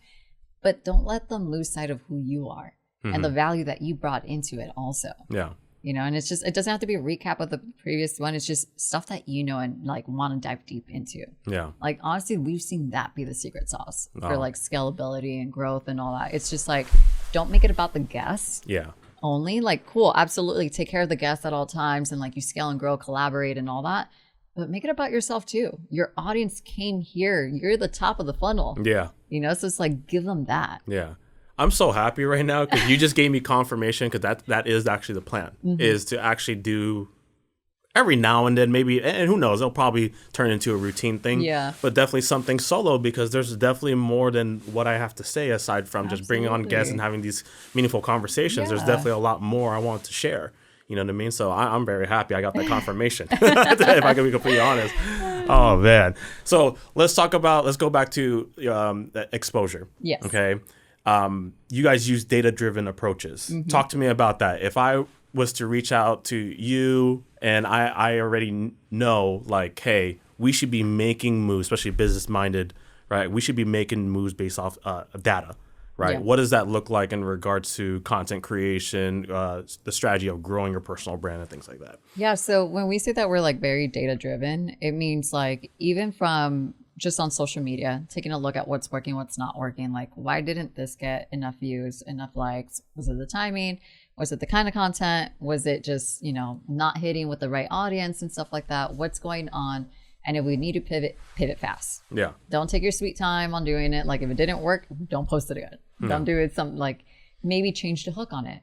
But don't let them lose sight of who you are and the value that you brought into it also.
Yeah.
And it's just, it doesn't have to be a recap of the previous one. It's just stuff that and like want to dive deep into.
Yeah.
Like honestly, we've seen that be the secret sauce for like scalability and growth and all that. It's just like, don't make it about the guests.
Yeah.
Only like, cool, absolutely. Take care of the guests at all times and like you scale and grow, collaborate and all that. But make it about yourself too. Your audience came here. You're the top of the funnel.
Yeah.
So it's like, give them that.
Yeah. I'm so happy right now because you just gave me confirmation because that is actually the plan is to actually do every now and then maybe, and who knows, it'll probably turn into a routine thing.
Yeah.
But definitely something solo because there's definitely more than what I have to say aside from just bringing on guests and having these meaningful conversations. Yeah. There's definitely a lot more I want to share. You know what I mean? So I'm very happy I got that confirmation, if I can be completely honest. Oh, man. So let's go back to exposure.
Yes.
Okay. You guys use data-driven approaches. Talk to me about that. If I was to reach out to you and I already know like, hey, we should be making moves, especially business-minded, right? We should be making moves based off data, right? Yeah. What does that look like in regards to content creation, the strategy of growing your personal brand and things like that?
Yeah. So when we say that we're like very data-driven, it means like even from just on social media, taking a look at what's working, what's not working. Like, why didn't this get enough views, enough likes? Was it the timing? Was it the kind of content? Was it just, not hitting with the right audience and stuff like that? What's going on? And if we need to pivot fast.
Yeah.
Don't take your sweet time on doing it. Like if it didn't work, don't post it again. Don't do it something like maybe change the hook on it.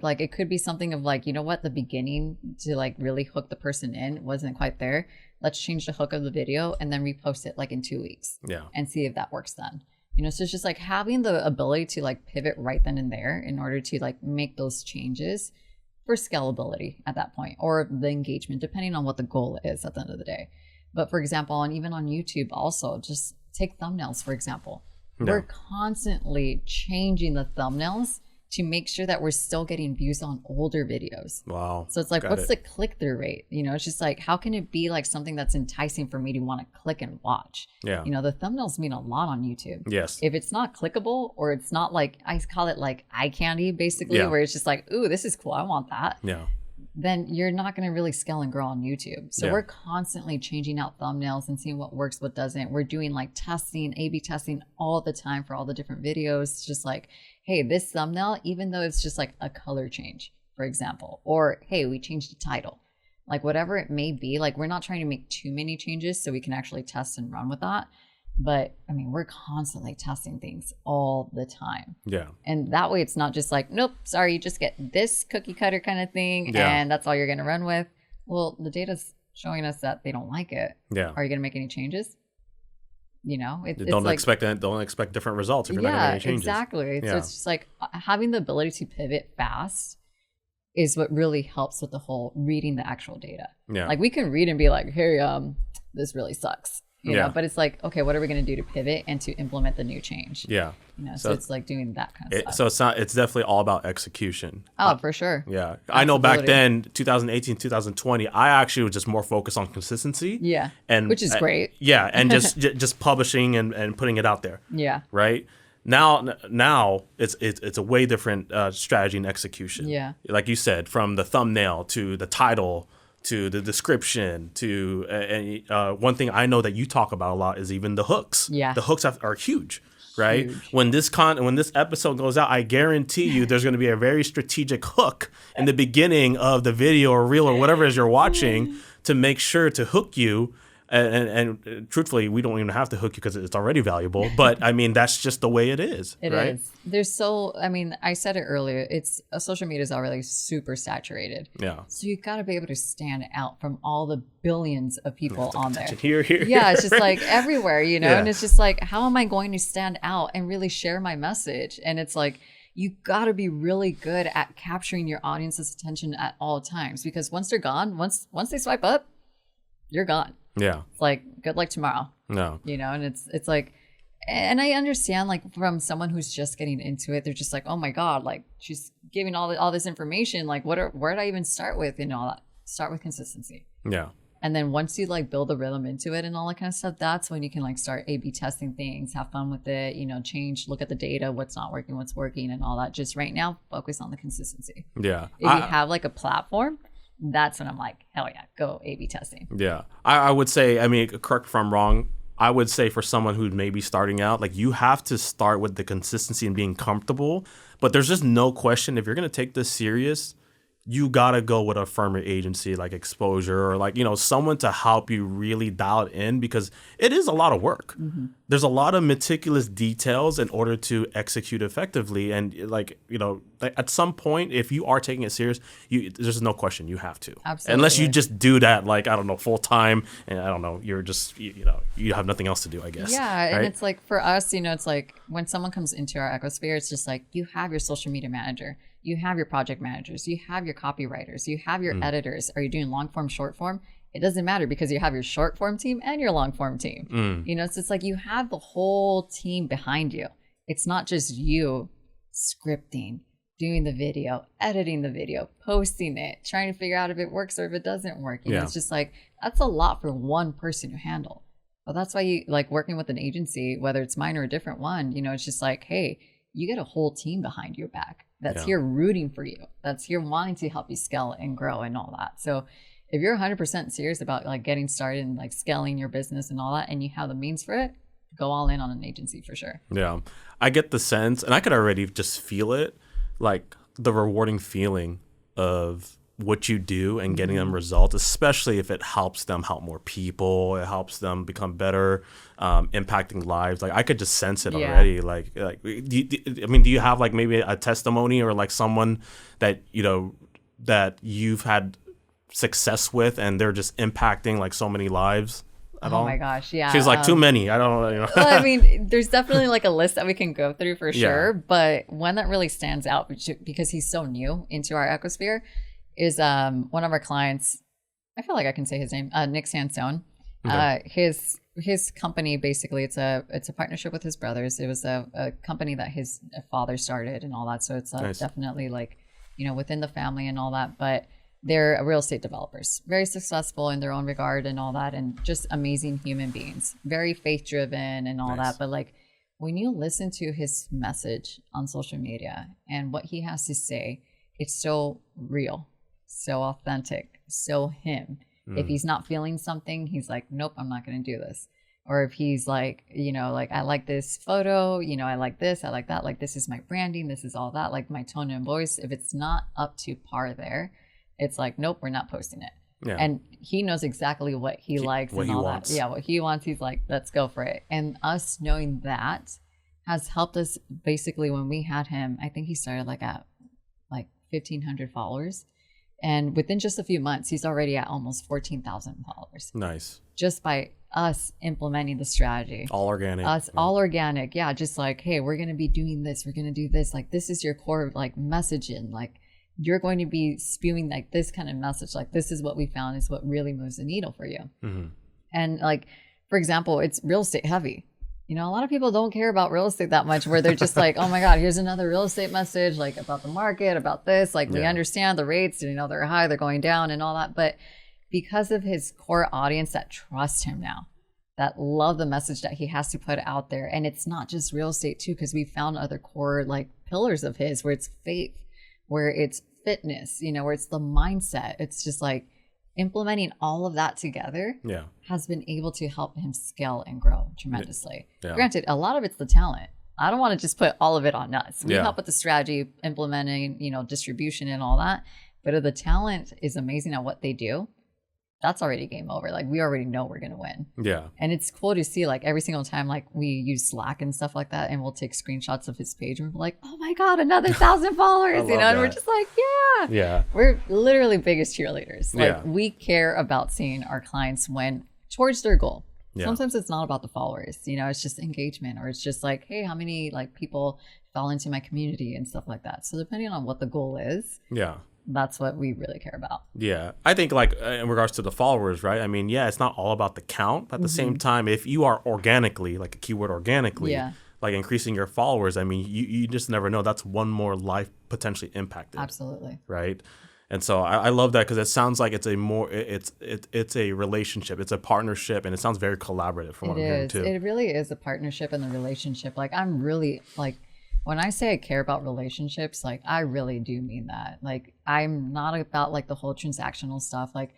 Like it could be something of like, the beginning to like really hook the person in wasn't quite there. Let's change the hook of the video and then repost it like in 2 weeks.
Yeah. And
see if that works then. So it's just like having the ability to like pivot right then and there in order to like make those changes for scalability at that point or the engagement, depending on what the goal is at the end of the day. But for example, and even on YouTube also, just take thumbnails, for example. No. We're constantly changing the thumbnails to make sure that we're still getting views on older videos.
Wow.
So it's like, what's the click-through rate? It's just like, how can it be like something that's enticing for me to want to click and watch?
Yeah.
The thumbnails mean a lot on YouTube.
Yes.
If it's not clickable or it's not like, I call it like eye candy basically, where it's just like, ooh, this is cool. I want that.
Yeah.
Then you're not going to really scale and grow on YouTube. So we're constantly changing out thumbnails and seeing what works, what doesn't. We're doing like testing, A/B testing all the time for all the different videos. Just like, hey, this thumbnail, even though it's just like a color change, for example, or hey, we changed the title, like whatever it may be. Like we're not trying to make too many changes so we can actually test and run with that. But we're constantly testing things all the time.
Yeah.
And that way it's not just like, nope, sorry, you just get this cookie cutter kind of thing and that's all you're going to run with. Well, the data's showing us that they don't like it.
Yeah.
Are you going to make any changes? You know,
don't expect different results if you're not going to make any changes.
Exactly. So it's just like having the ability to pivot fast is what really helps with the whole reading the actual data.
Yeah.
Like we can read and be like, hey, this really sucks. You know, but it's like, okay, what are we going to do to pivot and to implement the new change?
Yeah.
You know, so it's like doing that kind of stuff.
So it's definitely all about execution.
Oh, for sure.
Yeah. I know back then, 2018, 2020, I actually was just more focused on consistency.
Yeah.
And
which is great.
Yeah. And just publishing and putting it out there.
Yeah.
Right. Now it's a way different strategy and execution.
Yeah.
Like you said, from the thumbnail to the title to the description to one thing I know that you talk about a lot is even the hooks.
Yeah.
The hooks are huge, right?
Huge.
When this episode goes out, I guarantee you there's going to be a very strategic hook in the beginning of the video or reel or whatever it is you're watching to make sure to hook you. And truthfully, we don't even have to hook you because it's already valuable. But I mean, that's just the way it is.
It
right?
is. I said it earlier. Social media is already super saturated.
Yeah.
So you got to be able to stand out from all the billions of people on there.
Here.
Yeah, it's just like everywhere, you know.
Yeah.
And it's just like, how am I going to stand out and really share my message? And it's like, you got to be really good at capturing your audience's attention at all times, because once they're gone, once they swipe up, you're gone.
Yeah.
It's like, good luck tomorrow.
No.
You know, and it's like, and I understand, like, from someone who's just getting into it, they're just like, oh my God, like, she's giving all this information. Like, where did I even start with and all that? Start with consistency.
Yeah.
And then once you like build a rhythm into it and all that kind of stuff, that's when you can like start A/B testing things, have fun with it, you know, look at the data, what's not working, what's working and all that. Just right now, focus on the consistency.
Yeah.
If you have like a platform, that's when I'm like, hell yeah, go A/B testing.
Yeah. I would say, I mean, correct if I'm wrong, I would say for someone who may be starting out, like, you have to start with the consistency and being comfortable. But there's just no question, if you're going to take this serious, you got to go with a firmer agency like Exposure, or like, you know, someone to help you really dial it in, because it is a lot of work. Mm-hmm. There's a lot of meticulous details in order to execute effectively. And like, you know, at some point, if you are taking it serious, there's no question you have to.
Absolutely.
Unless you just do that, like, I don't know, full time, and I don't know, you're just, you know, you have nothing else to do, I guess.
Yeah.
Right?
And it's like, for us, you know, it's like when someone comes into our ecosphere, it's just like, you have your social media manager, you have your project managers, you have your copywriters, you have your editors. Are you doing long form, short form? It doesn't matter, because you have your short form team and your long form team. You know, it's just like you have the whole team behind you. It's not just you scripting, doing the video, editing the video, posting it, trying to figure out if it works or if it doesn't work. You know, it's just like, that's a lot for one person to handle. But that's why you like working with an agency, whether it's mine or a different one, you know, it's just like, hey, you get a whole team behind your back that's here rooting for you, that's here wanting to help you scale and grow and all that. So if you're 100% serious about like getting started and like scaling your business and all that, and you have the means for it, go all in on an agency for sure. Yeah.
I get the sense, and I could already just feel it, like the rewarding feeling of what you do and getting them results, especially if it helps them help more people, it helps them become better, impacting lives. Like, I could just sense it already. Like, do you have like maybe a testimony or like someone that, you know, that you've had success with and they're just impacting like so many lives at all?
Oh my gosh, yeah.
She's like, too many. I don't know. You know.
Well, I mean, there's definitely like a list that we can go through for sure. But one that really stands out, because he's so new into our ecosphere, is one of our clients. I feel like I can say his name, Nick Sansone. Okay. His company, basically, it's a partnership with his brothers. It was a company that his father started and all that. So it's nice. Definitely like, you know, within the family and all that. But they're real estate developers, very successful in their own regard and all that, and just amazing human beings, very faith driven and all that. But like, when you listen to his message on social media and what he has to say, it's so real, so authentic, so him. If he's not feeling something, he's like, nope, I'm not going to do this. Or if he's like, you know, like, I like this photo, you know, I like this, I like that, like, this is my branding, this is all that, like my tone and voice. If it's not up to par there, it's like, nope, we're not posting it. Yeah. And he knows exactly what he likes and all that. Yeah, what he wants, he's like, let's go for it. And us knowing that has helped us basically when we had him. I think he started like at like 1,500 followers. And within just a few months, he's already at almost 14,000 followers.
Nice.
Just by us implementing the strategy.
All organic.
All organic. Yeah. Just like, hey, we're going to be doing this. We're going to do this. Like, this is your core, like, messaging. Like, you're going to be spewing like this kind of message. Like, this is what we found is what really moves the needle for you. Mm-hmm. And like, for example, it's real estate heavy. You know, a lot of people don't care about real estate that much, where they're just like, oh my God, here's another real estate message, like about the market, about this. Like, we understand the rates, you know, they're high, they're going down and all that. But because of his core audience that trust him now, that love the message that he has to put out there. And it's not just real estate too, because we found other core like pillars of his, where it's faith, where it's fitness, you know, where it's the mindset. It's just like, implementing all of that together has been able to help him scale and grow tremendously. Yeah. Granted, a lot of it's the talent. I don't want to just put all of it on us. We help with the strategy, implementing, you know, distribution and all that. But if the talent is amazing at what they do, that's already game over. Like, we already know we're going to win. Yeah. And it's cool to see, like, every single time, like, we use Slack and stuff like that, and we'll take screenshots of his page and we're like, oh my God, another 1,000 followers, you know, and we're just like, yeah. We're literally biggest cheerleaders. Like, we care about seeing our clients win towards their goal. Yeah. Sometimes it's not about the followers, you know, it's just engagement, or it's just like, hey, how many like people fell into my community and stuff like that. So depending on what the goal is. Yeah. That's what we really care about. Yeah. I think like in regards to the followers, right? I mean, yeah, it's not all about the count. But at the same time, if you are organically, like a keyword organically, like increasing your followers, I mean, you just never know. That's one more life potentially impacted. Absolutely. Right. And so I love that, because it sounds like it's a more it's a relationship, it's a partnership, and it sounds very collaborative from what I'm hearing too. It really is a partnership and the relationship. Like, I'm really like, when I say I care about relationships, like, I really do mean that. Like, I'm not about like the whole transactional stuff. Like,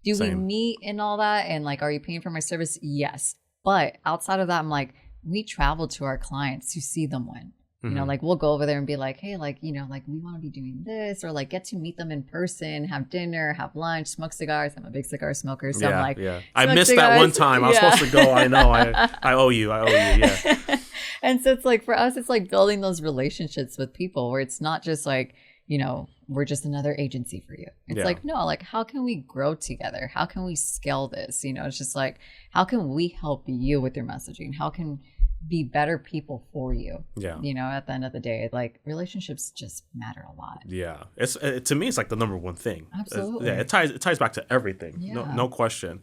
do we meet and all that? And like, are you paying for my service? Yes. But outside of that, I'm like, we travel to our clients to see them win. You know, like, we'll go over there and be like, hey, like, you know, like, we want to be doing this, or like get to meet them in person, have dinner, have lunch, smoke cigars. I'm a big cigar smoker. So I'm like, I missed cigars. That one time. I was supposed to go. I know. I owe you. Yeah. And so it's like, for us, it's like building those relationships with people where it's not just like, you know, we're just another agency for you. It's like, no, like, how can we grow together? How can we scale this? You know, it's just like, how can we help you with your messaging? How can be better people for you? Yeah. You know, at the end of the day, like, relationships just matter a lot. Yeah. To me, it's like the number one thing. Absolutely. It ties back to everything. Yeah. No question.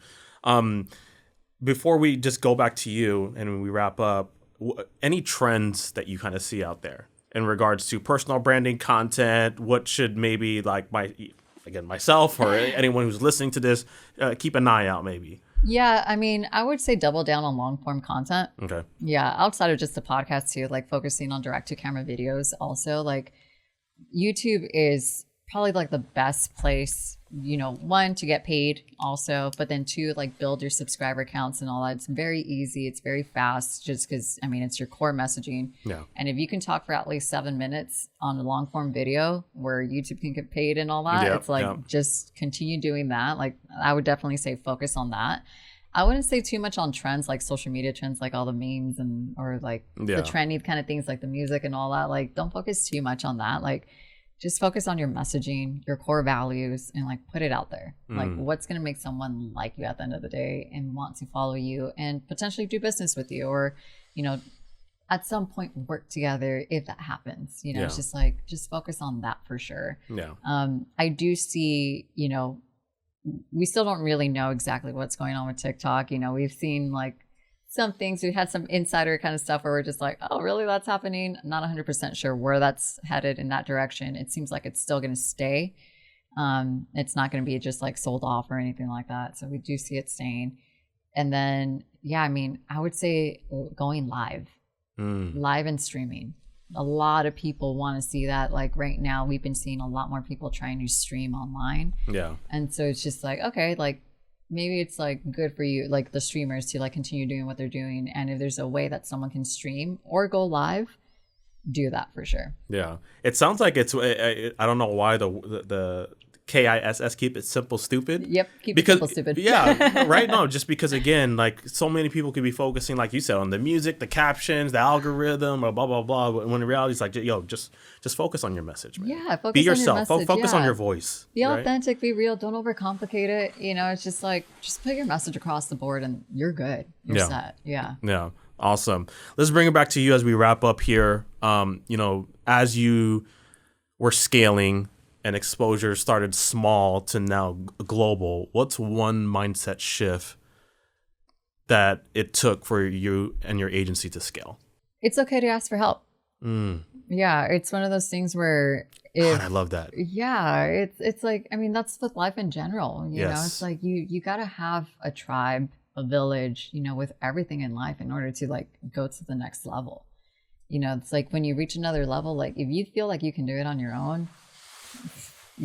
Before we just go back to you and we wrap up, any trends that you kind of see out there in regards to personal branding content? What should maybe like myself or anyone who's listening to this keep an eye out maybe? Yeah, I mean, I would say double down on long form content. Okay. Yeah, outside of just the podcast too, like focusing on direct to camera videos also. Like, YouTube is probably like the best place, you know, one, to get paid also, but then two, like, build your subscriber counts and all that. It's very easy. It's very fast, just because, I mean, it's your core messaging. Yeah. And if you can talk for at least 7 minutes on a long form video where YouTube can get paid and all that, it's like, just continue doing that. Like, I would definitely say focus on that. I wouldn't say too much on trends, like social media trends, like all the memes or like the trendy kind of things, like the music and all that. Like, don't focus too much on that. Like, just focus on your messaging, your core values, and like, put it out there. Like, what's going to make someone like you at the end of the day and want to follow you and potentially do business with you, or, you know, at some point work together if that happens. You know, it's just like, just focus on that for sure. Yeah. I do see, you know, we still don't really know exactly what's going on with TikTok. You know, we've seen like some things, we had some insider kind of stuff where we're just like, oh, really, that's happening? Not 100% sure where that's headed in that direction. It seems like it's still going to stay. It's not going to be just like sold off or anything like that. So we do see it staying. And then, yeah, I mean, I would say going live and streaming. A lot of people want to see that. Like, right now, we've been seeing a lot more people trying to stream online. Yeah. And so it's just like, okay, like, maybe it's like good for you, like the streamers, to like continue doing what they're doing. And if there's a way that someone can stream or go live, do that for sure. Yeah. It sounds like it's, I don't know why the
KISS, keep it simple, stupid.
Yep, keep
because,
it simple, stupid.
Yeah, right? No, just because, again, like, so many people could be focusing, like you said, on the music, the captions, the algorithm, or blah, blah, blah. But when in reality, it's like, yo, just focus on your message, man.
Yeah, focus
be
on
yourself.
your message.
Focus on your voice.
Be
right?
authentic, be real. Don't overcomplicate it. You know, it's just like, just put your message across the board and you're good. You're set. Yeah.
Yeah. Awesome. Let's bring it back to you as we wrap up here. You know, as you were scaling and exposure started small to now global, what's one mindset shift that it took for you and your agency to scale?
It's okay to ask for help. Yeah, it's one of those things where
God, I love that.
Yeah, it's like, I mean, that's with life in general. You know, it's like you got to have a tribe, a village, you know, with everything in life in order to like go to the next level. You know, it's like when you reach another level, like if you feel like you can do it on your own,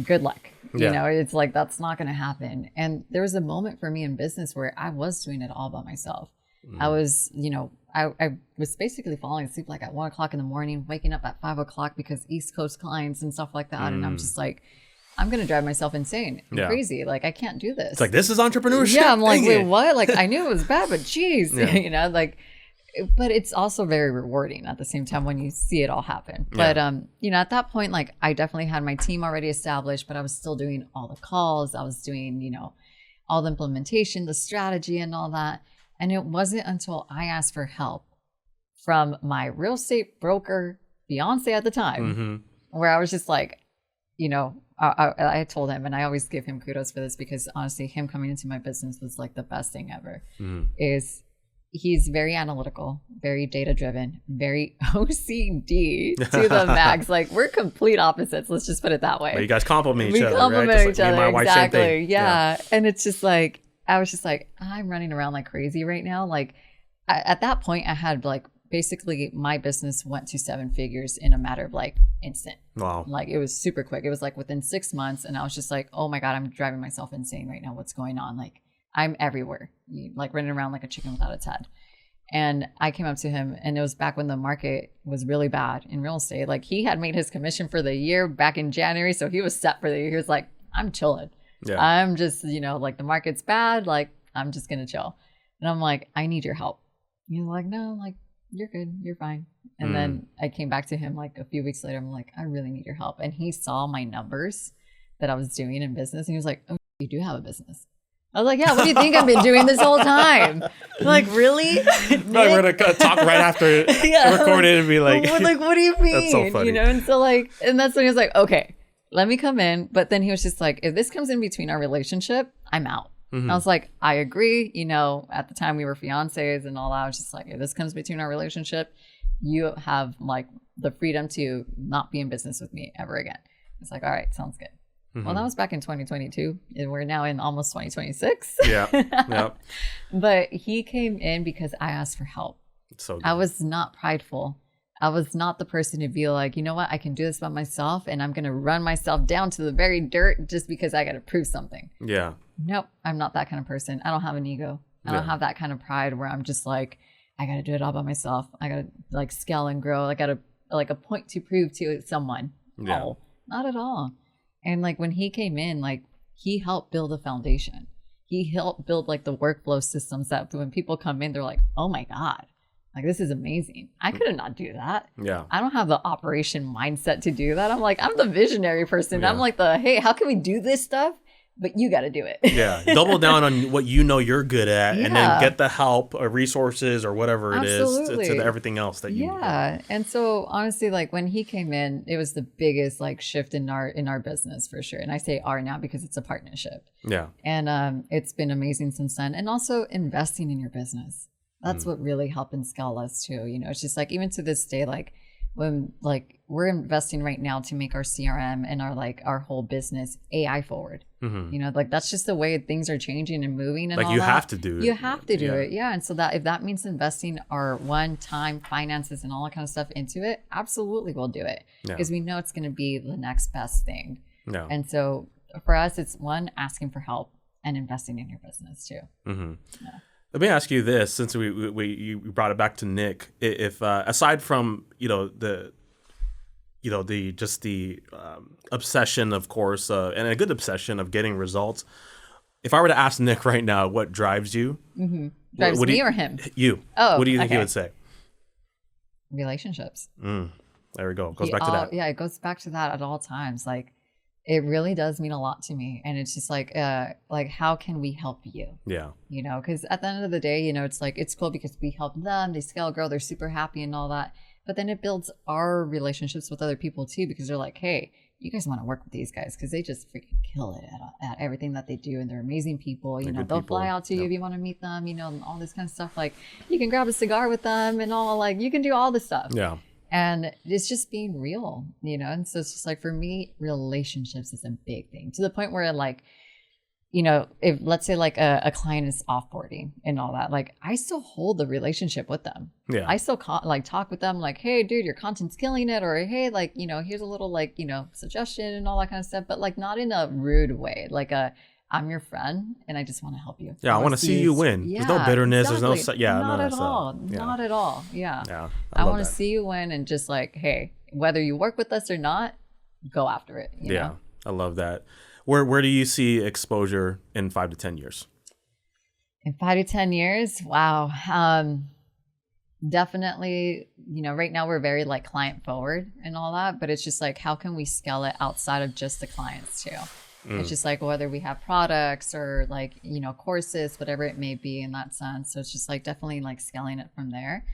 good luck. You know, it's like that's not going to happen. And there was a moment for me in business where I was doing it all by myself. I was, you know, I was basically falling asleep like at 1 o'clock in the morning, waking up at 5 o'clock because East Coast clients and stuff like that. And I'm just like, I'm going to drive myself insane and crazy. Like, I can't do this.
It's like, this is entrepreneurship.
Yeah. I'm like, wait, what? Like, I knew it was bad, but geez, you know, like, but it's also very rewarding at the same time when you see it all happen. But, you know, at that point, like I definitely had my team already established, but I was still doing all the calls. I was doing, you know, all the implementation, the strategy and all that. And it wasn't until I asked for help from my real estate broker, fiance at the time, where I was just like, you know, I told him, and I always give him kudos for this because honestly, him coming into my business was like the best thing ever, is he's very analytical, very data driven, very OCD to the max. Like we're complete opposites. Let's just put it that way.
But you guys compliment each other,
compliment
right?
each other, exactly. Yeah. And it's just like, I was just like, I'm running around like crazy right now. Like at that point I had like, basically my business went to 7 figures in a matter of like instant.
Wow.
Like it was super quick. It was like within 6 months. And I was just like, oh my God, I'm driving myself insane right now. What's going on? Like I'm everywhere, like running around like a chicken without its head. And I came up to him, and it was back when the market was really bad in real estate. Like he had made his commission for the year back in January. So he was set for the year. He was like, I'm chilling. Yeah. I'm just, you know, like the market's bad. Like I'm just going to chill. And I'm like, I need your help. He's like, no, like you're good. You're fine. And then I came back to him like a few weeks later. I'm like, I really need your help. And he saw my numbers that I was doing in business. And he was like, oh, you do have a business. I was like, yeah, what do you think I've been doing this whole time? Like, really?
We're going to talk right after recorded and be like,
what do you mean?
That's so funny.
You know, and so like, and that's when he was like, okay, let me come in. But then he was just like, if this comes in between our relationship, I'm out. I was like, I agree. You know, at the time we were fiancés and all that. I was just like, if this comes between our relationship, you have like the freedom to not be in business with me ever again. It's like, all right, sounds good. Well, that was back in 2022 and we're now in almost 2026. Yeah. But he came in because I asked for help.
So good.
I was not prideful. I was not the person to be like, you know what, I can do this by myself and I'm going to run myself down to the very dirt just because I got to prove something.
Yeah.
Nope. I'm not that kind of person. I don't have an ego. I don't have that kind of pride where I'm just like, I got to do it all by myself. I got to like scale and grow. I got to like a point to prove to someone.
Yeah.
Oh, not at all. And like when he came in, like he helped build a foundation. He helped build like the workflow systems that when people come in, they're like, oh my God, like this is amazing. I could not do that.
Yeah.
I don't have the operation mindset to do that. I'm like, I'm the visionary person. I'm like hey, how can we do this stuff? But you got to do it.
Yeah. Double down on what you know you're good at and then get the help or resources or whatever it is to everything else that you need.
Yeah. And so honestly, like when he came in, it was the biggest like shift in our business for sure. And I say our now because it's a partnership.
Yeah.
And it's been amazing since then. And also investing in your business. That's what really helped and scale us too. You know, it's just like even to this day, like when like we're investing right now to make our CRM and our whole business AI forward. You know, like that's just the way things are changing and moving and
like
all
you
that.
have to do it.
You have to do it. Yeah. And so that if that means investing our one-time finances and all that kind of stuff into it, absolutely we'll do it because we know it's going to be the next best thing. Yeah. And so for us, it's one, asking for help and investing in your business too. Yeah.
Let me ask you this, since you brought it back to Nick, if aside from, you know, the obsession, of course, and a good obsession of getting results. If I were to ask Nick right now what drives you,
drives me or him?
You.
Oh,
what do you think he would say?
Relationships.
There we go. Goes back to that.
Yeah, it goes back to that at all times. Like, it really does mean a lot to me, and it's just like how can we help you?
Yeah.
You know, because at the end of the day, you know, it's like it's cool because we help them, they scale, grow, they're super happy and all that. But then it builds our relationships with other people too, because they're like, hey, you guys want to work with these guys because they just freaking kill it at everything that they do, and they're amazing people. You know, they'll fly out to you if you want to meet them. You know, and all this kind of stuff. Like, you can grab a cigar with them and all. Like, you can do all this stuff.
Yeah.
And it's just being real, you know? And so it's just like, for me, relationships is a big thing, to the point where, like, you know, if let's say like a client is offboarding and all that, like, I still hold the relationship with them.
Yeah.
I still talk with them like, hey, dude, your content's killing it. Or, hey, like, you know, here's a little, like, you know, suggestion and all that kind of stuff, but like not in a rude way. Like, I'm your friend and I just want to help you.
Yeah, I want to see you win.
Yeah,
there's no bitterness.
Exactly.
There's no,
not at all.
Yeah.
Not at all. Yeah.
Yeah.
I want to see you win, and just like, hey, whether you work with us or not, go after it. You know?
I love that. Where do you see exposure in 5 to 10 years?
In 5 to 10 years? Wow. Definitely, you know, right now we're very like client forward and all that, but it's just like, how can we scale it outside of just the clients too? It's just like, whether we have products or like, you know, courses, whatever it may be in that sense. So it's just like definitely like scaling it from there,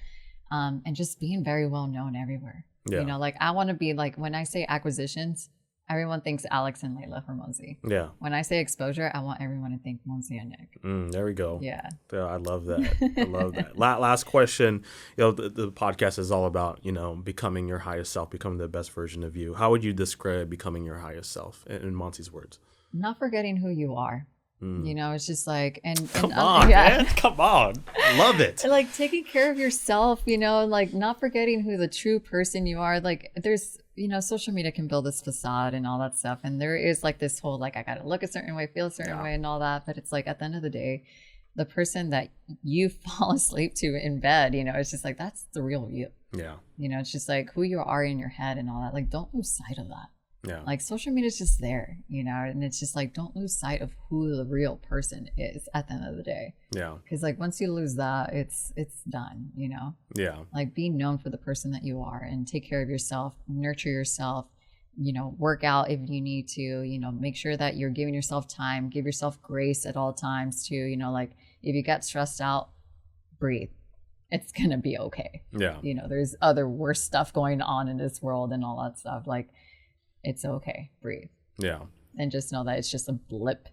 and just being very well known everywhere.
Yeah.
You know, like, I want to be like, when I say acquisitions, everyone thinks Alex and Layla for Moncy.
Yeah.
When I say exposure, I want everyone to think Moncy and Nick.
There we go.
Yeah.
I love that. I love that. Last question. You know, the podcast is all about, you know, becoming your highest self, becoming the best version of you. How would you describe becoming your highest self in Moncy's words?
Not forgetting who you are. You know, it's just like,
come on, man. Come on. I love it.
And like, taking care of yourself, you know, like, not forgetting who the true person you are. Like, there's, you know, social media can build this facade and all that stuff. And there is like this whole, like, I got to look a certain way, feel a certain way and all that. But it's like, at the end of the day, the person that you fall asleep to in bed, you know, it's just like, that's the real you.
Yeah.
You know, it's just like who you are in your head and all that. Like, don't lose sight of that.
Yeah.
Like, social media is just there, you know, and it's just like, don't lose sight of who the real person is at the end of the day.
Yeah.
Because like, once you lose that, it's done, you know?
Yeah.
Like, be known for the person that you are, and take care of yourself, nurture yourself, you know, work out if you need to, you know, make sure that you're giving yourself time, give yourself grace at all times too, you know, like, if you get stressed out, breathe. It's going to be okay.
Yeah.
You know, there's other worse stuff going on in this world and all that stuff. Like, it's okay. Breathe.
Yeah.
And just know that it's just a blip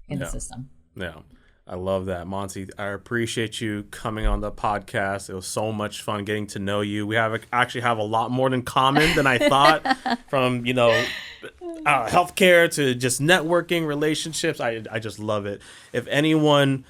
in the system.
Yeah. I love that, Moncy. I appreciate you coming on the podcast. It was so much fun getting to know you. We actually have a lot more in common than I thought, from, you know, healthcare to just networking, relationships. I just love it. If anyone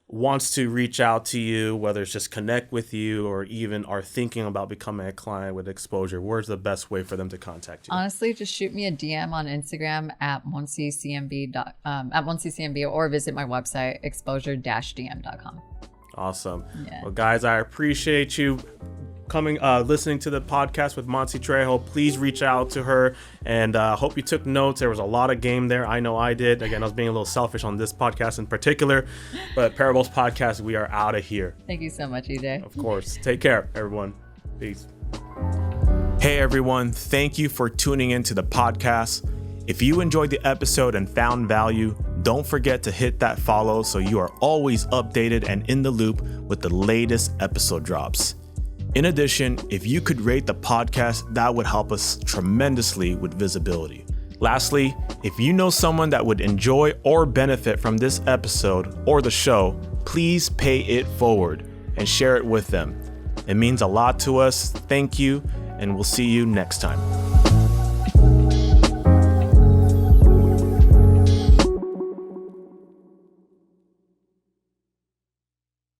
wants to reach out to you, whether it's just connect with you or even are thinking about becoming a client with exposure, where's the best way for them to contact you?
Honestly, just shoot me a DM on Instagram at MoncyCMB or visit my website, exposure-dm.com.
Awesome.
Yeah.
Well, guys, I appreciate you coming, listening to the podcast with Moncy Trejo. Please reach out to her, and hope you took notes. There was a lot of game there. I know I did. Again, I was being a little selfish on this podcast in particular, but Parables Podcast, we are out of here.
Thank you so much, Ejay.
Of course. Take care, everyone. Peace. Hey, everyone. Thank you for tuning into the podcast. If you enjoyed the episode and found value, don't forget to hit that follow so you are always updated and in the loop with the latest episode drops. In addition, if you could rate the podcast, that would help us tremendously with visibility. Lastly, if you know someone that would enjoy or benefit from this episode or the show, please pay it forward and share it with them. It means a lot to us. Thank you, and we'll see you next time.